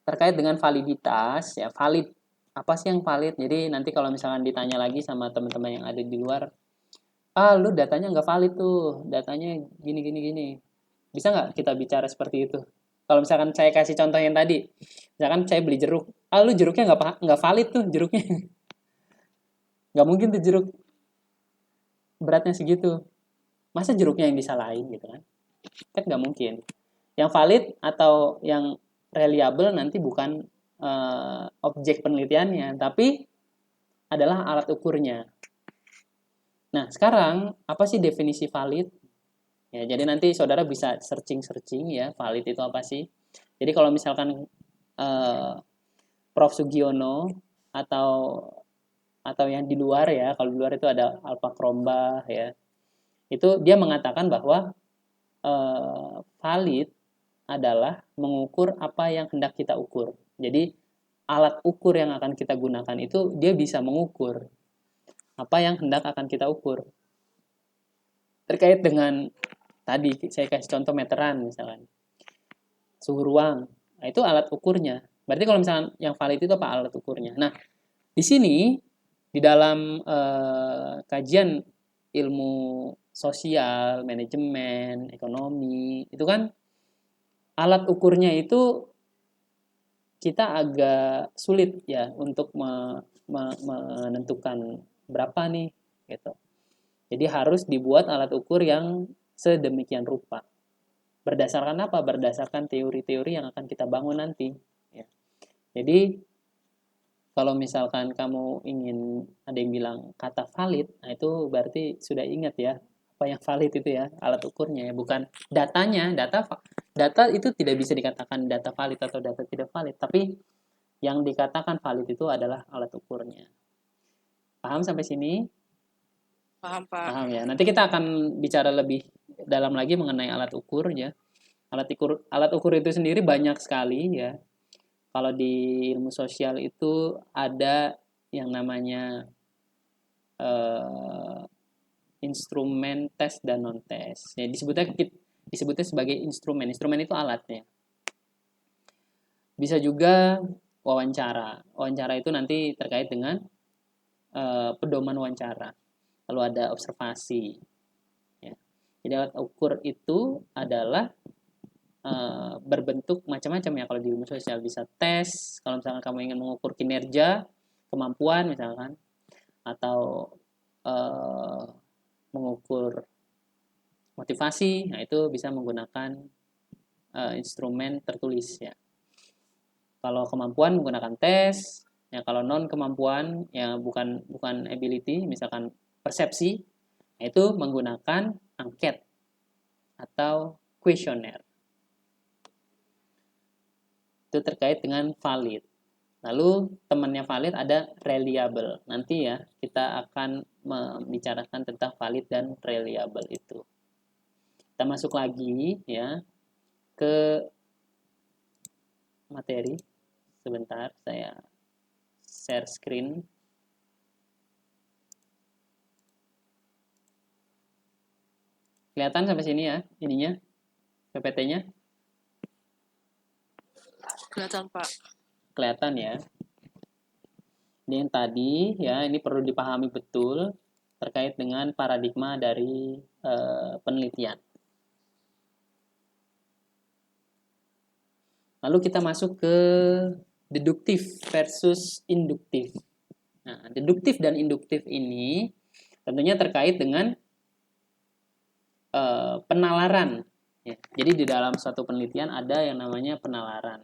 terkait dengan validitas ya, valid apa sih yang valid. Jadi nanti kalau misalkan ditanya lagi sama teman-teman yang ada di luar, lu datanya nggak valid tuh, datanya gini gini gini, bisa nggak kita bicara seperti itu? Kalau misalkan saya kasih contoh yang tadi, misalkan saya beli jeruk, lu jeruknya nggak valid tuh jeruknya, nggak mungkin tuh jeruk beratnya segitu, masa jeruknya yang disalahin gitu kan nggak mungkin. Yang valid atau yang reliable nanti bukan objek penelitiannya, tapi adalah alat ukurnya. Nah, sekarang apa sih definisi valid? Ya, jadi nanti saudara bisa searching ya, valid itu apa sih? Jadi kalau misalkan eh, Prof Sugiono atau yang di luar ya, kalau di luar itu ada Alpha Kromba ya, itu dia mengatakan bahwa valid adalah mengukur apa yang hendak kita ukur. Jadi alat ukur yang akan kita gunakan itu dia bisa mengukur apa yang hendak akan kita ukur. Terkait dengan tadi saya kasih contoh meteran misalkan, suhu ruang, nah, itu alat ukurnya. Berarti kalau misalkan yang valid itu apa alat ukurnya? Nah, di sini di dalam kajian ilmu sosial, manajemen, ekonomi, itu kan alat ukurnya itu kita agak sulit ya untuk menentukan berapa nih gitu. Jadi harus dibuat alat ukur yang sedemikian rupa. Berdasarkan apa? Berdasarkan teori-teori yang akan kita bangun nanti. Ya. Jadi kalau misalkan kamu ingin ada yang bilang kata valid, nah itu berarti sudah ingat ya apa yang valid itu ya alat ukurnya ya, bukan datanya. Data itu tidak bisa dikatakan data valid atau data tidak valid, tapi yang dikatakan valid itu adalah alat ukurnya. Paham sampai sini? Paham, Pak. Paham ya. Nanti kita akan bicara lebih dalam lagi mengenai alat ukur ya. Alat ukur itu sendiri banyak sekali ya. Kalau di ilmu sosial itu ada yang namanya eh, instrumen tes dan non tes. Ya, disebutnya sebagai instrumen. Instrumen itu alatnya. Bisa juga wawancara. Wawancara itu nanti terkait dengan pedoman wawancara. Lalu ada observasi. Ya. Jadi alat ukur itu adalah berbentuk macam-macam ya. Kalau di ilmu sosial bisa tes. Kalau misalkan kamu ingin mengukur kinerja, kemampuan misalkan, atau uh, mengukur motivasi, nah itu bisa menggunakan instrumen tertulis ya. Kalau kemampuan menggunakan tes, ya kalau non kemampuan ya bukan ability, misalkan persepsi, nah itu menggunakan angket atau kuesioner. Itu terkait dengan valid. Lalu temannya valid ada reliable. Nanti ya kita akan membicarakan tentang valid dan reliable itu. Kita masuk lagi ya ke materi. Sebentar saya share screen. Kelihatan sampai sini ya ininya PPT-nya? Kelihatan, Pak. Kelihatan ya. Ini yang tadi ya, ini perlu dipahami betul terkait dengan paradigma dari penelitian. Lalu kita masuk ke deduktif versus induktif. Nah, deduktif dan induktif ini tentunya terkait dengan penalaran. Ya. Jadi di dalam suatu penelitian ada yang namanya penalaran.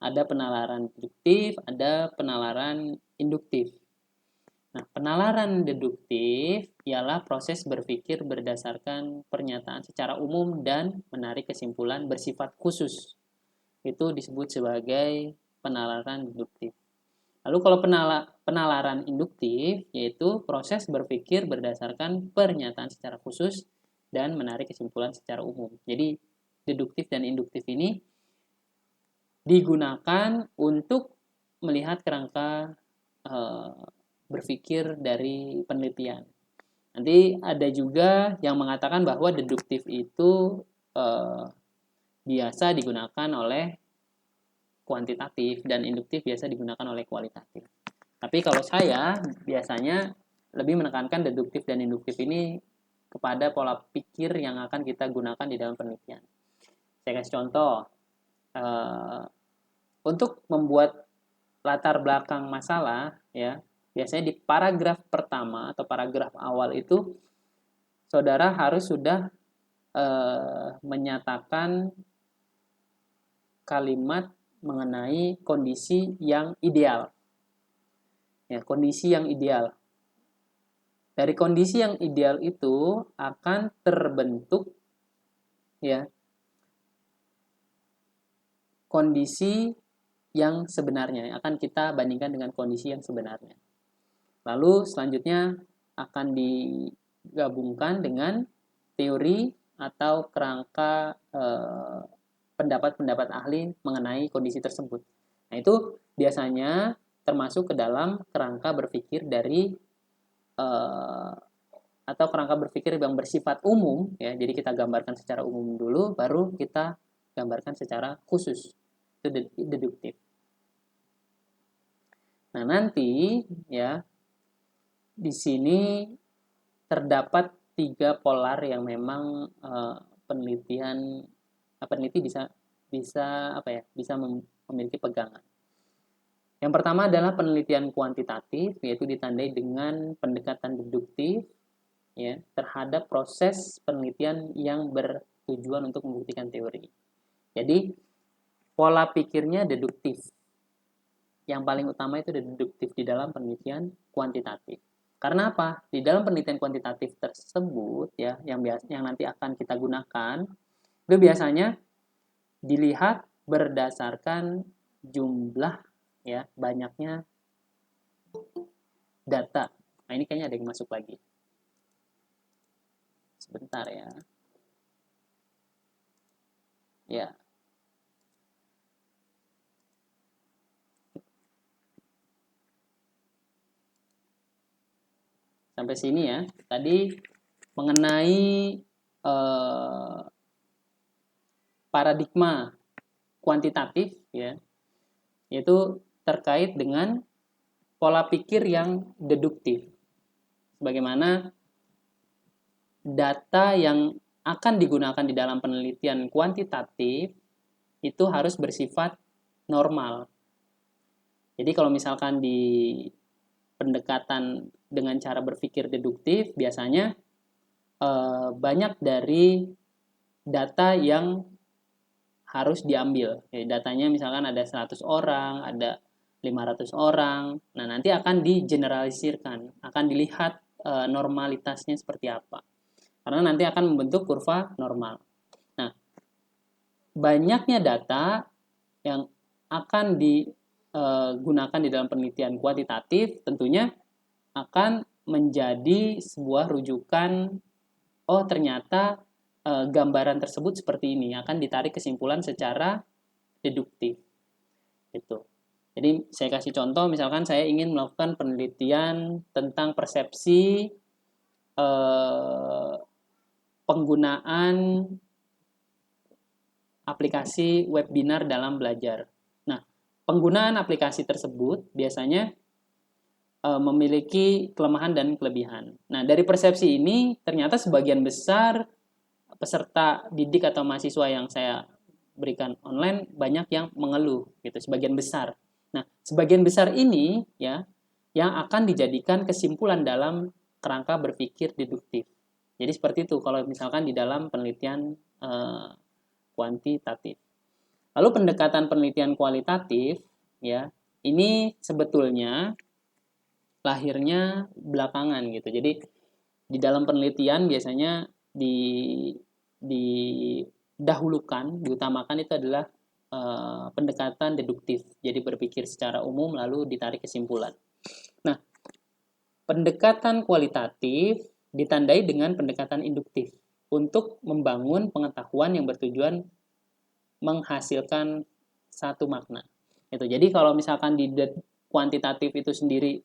Ada penalaran deduktif, ada penalaran induktif. Nah, penalaran deduktif ialah proses berpikir berdasarkan pernyataan secara umum dan menarik kesimpulan bersifat khusus. Itu disebut sebagai penalaran deduktif. Lalu kalau penalaran induktif, yaitu proses berpikir berdasarkan pernyataan secara khusus dan menarik kesimpulan secara umum. Jadi, deduktif dan induktif ini digunakan untuk melihat kerangka berpikir dari penelitian. Nanti ada juga yang mengatakan bahwa deduktif itu biasa digunakan oleh kuantitatif dan induktif biasa digunakan oleh kualitatif. Tapi kalau saya biasanya lebih menekankan deduktif dan induktif ini kepada pola pikir yang akan kita gunakan di dalam penelitian. Saya kasih contoh, untuk membuat latar belakang masalah, ya biasanya di paragraf pertama atau paragraf awal itu, saudara harus sudah menyatakan kalimat mengenai kondisi yang ideal. Ya, kondisi yang ideal. dari kondisi yang ideal itu akan terbentuk ya kondisi yang sebenarnya, akan kita bandingkan dengan kondisi yang sebenarnya. Lalu selanjutnya akan digabungkan dengan teori atau kerangka pendapat-pendapat ahli mengenai kondisi tersebut. Nah, itu biasanya termasuk ke dalam kerangka berpikir dari atau kerangka berpikir yang bersifat umum ya. Jadi kita gambarkan secara umum dulu, baru kita gambarkan secara khusus. Itu deduktif. Nah, nanti ya di sini terdapat 3 polar yang memang peneliti bisa memiliki pegangan. Yang pertama adalah penelitian kuantitatif, yaitu ditandai dengan pendekatan deduktif ya terhadap proses penelitian yang bertujuan untuk membuktikan teori. Jadi pola pikirnya deduktif. Yang paling utama itu deduktif di dalam penelitian kuantitatif. Karena apa? Di dalam penelitian kuantitatif tersebut ya yang nanti akan kita gunakan itu biasanya dilihat berdasarkan jumlah ya banyaknya data. Nah, ini kayaknya ada yang masuk lagi. Sebentar ya. Ya. Sampai sini ya. Tadi mengenai paradigma kuantitatif ya, yaitu terkait dengan pola pikir yang deduktif. Bagaimana data yang akan digunakan di dalam penelitian kuantitatif itu harus bersifat normal. Jadi kalau misalkan di pendekatan dengan cara berpikir deduktif, biasanya banyak dari data yang harus diambil. Datanya misalkan ada 100 orang, ada 500 orang. Nah, nanti akan digeneralisirkan, akan dilihat normalitasnya seperti apa. Karena nanti akan membentuk kurva normal. Nah, banyaknya data yang akan digunakan di dalam penelitian kuantitatif tentunya akan menjadi sebuah rujukan, oh ternyata gambaran tersebut seperti ini, akan ditarik kesimpulan secara deduktif. Gitu. Jadi saya kasih contoh, misalkan saya ingin melakukan penelitian tentang persepsi penggunaan aplikasi webinar dalam belajar. Nah, penggunaan aplikasi tersebut biasanya memiliki kelemahan dan kelebihan. Nah, dari persepsi ini ternyata sebagian besar peserta didik atau mahasiswa yang saya berikan online banyak yang mengeluh gitu, sebagian besar. Nah, sebagian besar ini ya yang akan dijadikan kesimpulan dalam kerangka berpikir deduktif. Jadi seperti itu kalau misalkan di dalam penelitian kuantitatif. Lalu pendekatan penelitian kualitatif ya, ini sebetulnya lahirnya belakangan gitu. Jadi di dalam penelitian biasanya didahulukan, diutamakan itu adalah pendekatan deduktif. Jadi berpikir secara umum lalu ditarik kesimpulan. Nah, pendekatan kualitatif ditandai dengan pendekatan induktif untuk membangun pengetahuan yang bertujuan menghasilkan satu makna. Itu. Jadi kalau misalkan di kuantitatif itu sendiri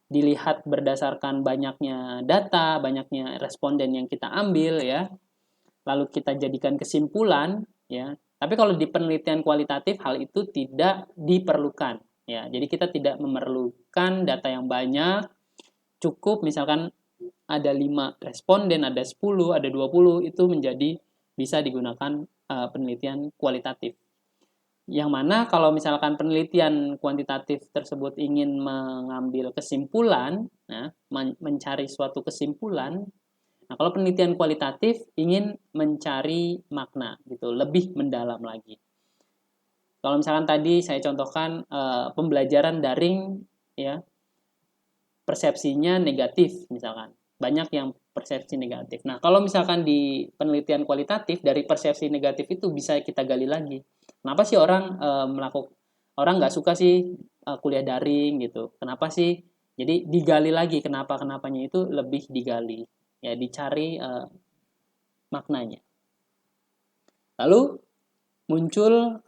dilihat berdasarkan banyaknya data, banyaknya responden yang kita ambil ya, lalu kita jadikan kesimpulan ya. Tapi kalau di penelitian kualitatif hal itu tidak diperlukan ya. Jadi kita tidak memerlukan data yang banyak, cukup misalkan ada 5 responden, ada 10, ada 20 itu menjadi bisa digunakan penelitian kualitatif. Yang mana kalau misalkan penelitian kuantitatif tersebut ingin mengambil kesimpulan, nah, mencari suatu kesimpulan, nah kalau penelitian kualitatif ingin mencari makna, gitu, lebih mendalam lagi. Kalau misalkan tadi saya contohkan pembelajaran daring, ya, persepsinya negatif misalkan. banyak yang persepsi negatif. Nah, kalau misalkan di penelitian kualitatif dari persepsi negatif itu bisa kita gali lagi. Kenapa sih orang nggak suka sih kuliah daring gitu? Kenapa sih? Jadi digali lagi kenapanya itu lebih digali, ya dicari maknanya. Lalu muncul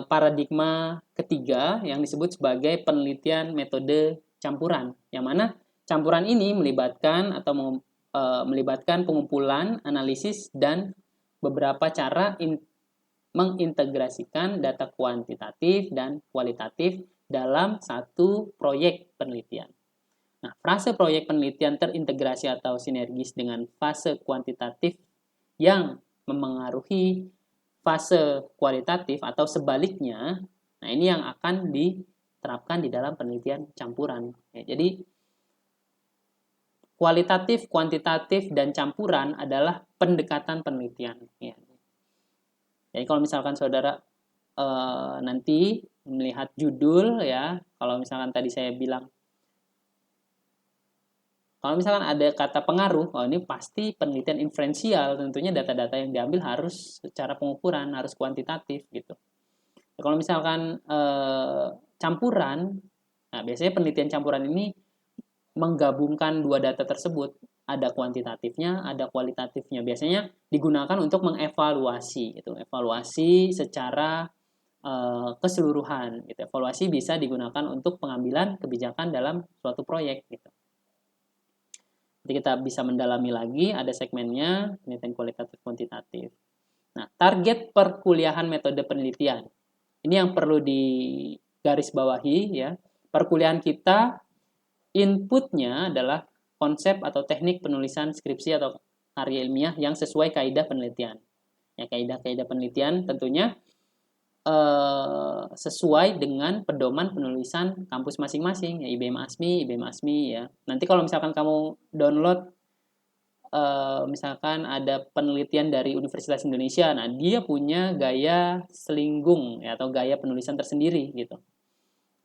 paradigma ketiga yang disebut sebagai penelitian metode campuran, yang mana campuran ini melibatkan pengumpulan, analisis, dan beberapa cara mengintegrasikan data kuantitatif dan kualitatif dalam satu proyek penelitian. Nah, fase proyek penelitian terintegrasi atau sinergis dengan fase kuantitatif yang memengaruhi fase kualitatif atau sebaliknya. Nah, ini yang akan diterapkan di dalam penelitian campuran. Ya, jadi kualitatif, kuantitatif, dan campuran adalah pendekatan penelitian. Ya. Jadi kalau misalkan saudara nanti melihat judul ya, kalau misalkan tadi saya bilang, kalau misalkan ada kata pengaruh, oh ini pasti penelitian inferensial, tentunya data-data yang diambil harus secara pengukuran, harus kuantitatif gitu. Kalau misalkan campuran, nah biasanya penelitian campuran ini menggabungkan dua data tersebut, ada kuantitatifnya, ada kualitatifnya. Biasanya digunakan untuk mengevaluasi, itu evaluasi secara keseluruhan. Gitu. Evaluasi bisa digunakan untuk pengambilan kebijakan dalam suatu proyek. Gitu. Jadi kita bisa mendalami lagi, ada segmennya penelitian kualitatif kuantitatif. Nah, target perkuliahan metode penelitian. Ini yang perlu digarisbawahi ya. Perkuliahan kita inputnya adalah konsep atau teknik penulisan skripsi atau karya ilmiah yang sesuai kaidah penelitian. Ya, kaidah-kaidah penelitian tentunya sesuai dengan pedoman penulisan kampus masing-masing, ya IBM ASMI ya. Nanti kalau misalkan kamu download misalkan ada penelitian dari Universitas Indonesia, nah dia punya gaya selinggung ya, atau gaya penulisan tersendiri gitu.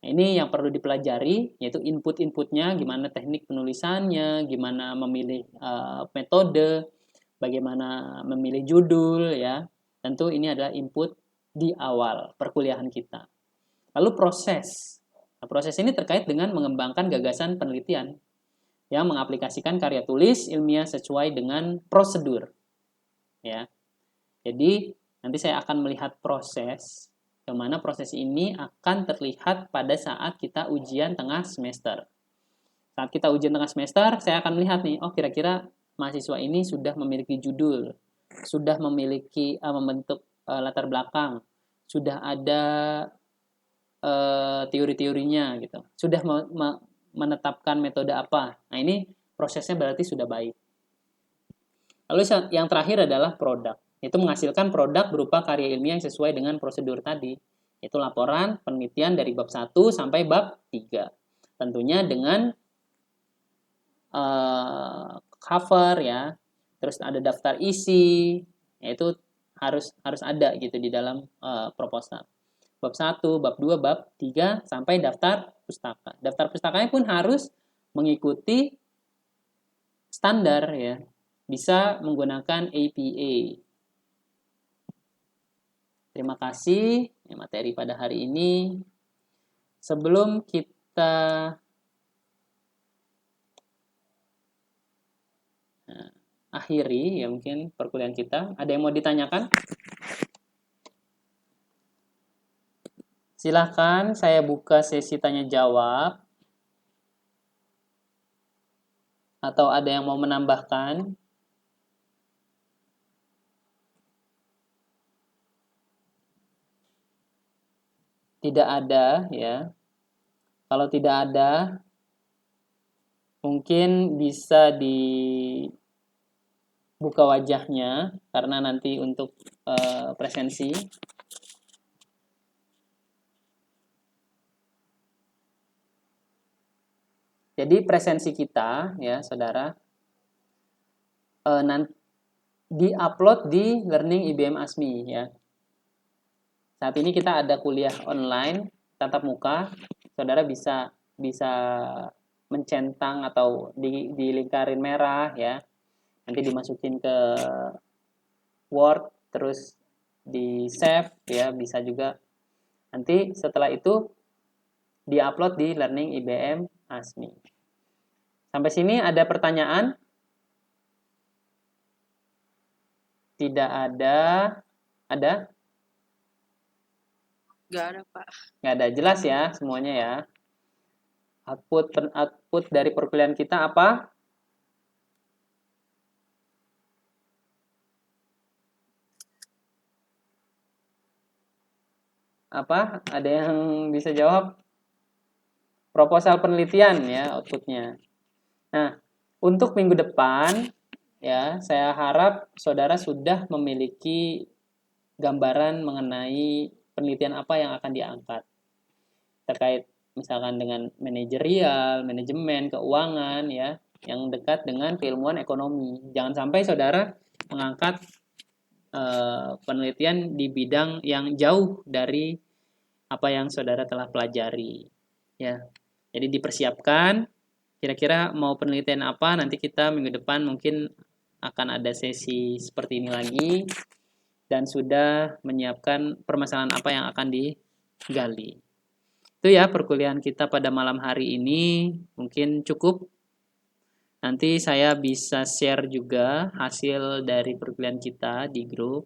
Nah, ini yang perlu dipelajari, yaitu input-inputnya, gimana teknik penulisannya, gimana memilih metode, bagaimana memilih judul ya. Tentu ini adalah input di awal perkuliahan kita. Lalu proses. Nah, proses ini terkait dengan mengembangkan gagasan penelitian yang mengaplikasikan karya tulis ilmiah sesuai dengan prosedur. Ya. Jadi nanti saya akan melihat proses, yang mana proses ini akan terlihat pada saat kita ujian tengah semester. Saat kita ujian tengah semester, saya akan melihat nih, oh kira-kira mahasiswa ini sudah memiliki judul, sudah memiliki membentuk latar belakang, sudah ada teori-teorinya gitu, sudah menetapkan metode apa. Nah ini prosesnya berarti sudah baik. Lalu yang terakhir adalah produk. Itu menghasilkan produk berupa karya ilmiah yang sesuai dengan prosedur tadi. Itu laporan penelitian dari bab 1 sampai bab 3. Tentunya dengan cover ya. Terus ada daftar isi, yaitu harus ada gitu di dalam proposal. Bab 1, bab 2, bab 3 sampai daftar pustaka. Daftar pustakanya pun harus mengikuti standar ya. Bisa menggunakan APA. Terima kasih materi pada hari ini. Sebelum kita akhiri ya mungkin perkuliahan kita, ada yang mau ditanyakan? Silahkan saya buka sesi tanya jawab. Atau ada yang mau menambahkan? Tidak ada ya. Kalau tidak ada, mungkin bisa dibuka wajahnya karena nanti untuk presensi. Jadi presensi kita ya saudara nanti diupload di Learning IBM ASMI ya. Saat ini kita ada kuliah online tatap muka, saudara bisa mencentang atau dilingkarin merah ya. Nanti dimasukin ke Word, terus di save ya, bisa juga. Nanti setelah itu di-upload di Learning IBM ASMI. Sampai sini ada pertanyaan? Tidak ada. Ada? Nggak ada, Pak. Nggak ada. Jelas ya semuanya ya. Output dari perkuliahan kita apa? Apa? Ada yang bisa jawab? Proposal penelitian ya outputnya. Nah, untuk minggu depan ya, saya harap saudara sudah memiliki gambaran mengenai penelitian apa yang akan diangkat. Terkait misalkan dengan manajerial, manajemen, keuangan ya, yang dekat dengan keilmuan ekonomi. Jangan sampai saudara mengangkat penelitian di bidang yang jauh dari apa yang saudara telah pelajari ya. Jadi dipersiapkan kira-kira mau penelitian apa, nanti kita minggu depan mungkin akan ada sesi seperti ini lagi dan sudah menyiapkan permasalahan apa yang akan digali. Itu ya perkuliahan kita pada malam hari ini, mungkin cukup. Nanti saya bisa share juga hasil dari perkuliahan kita di grup.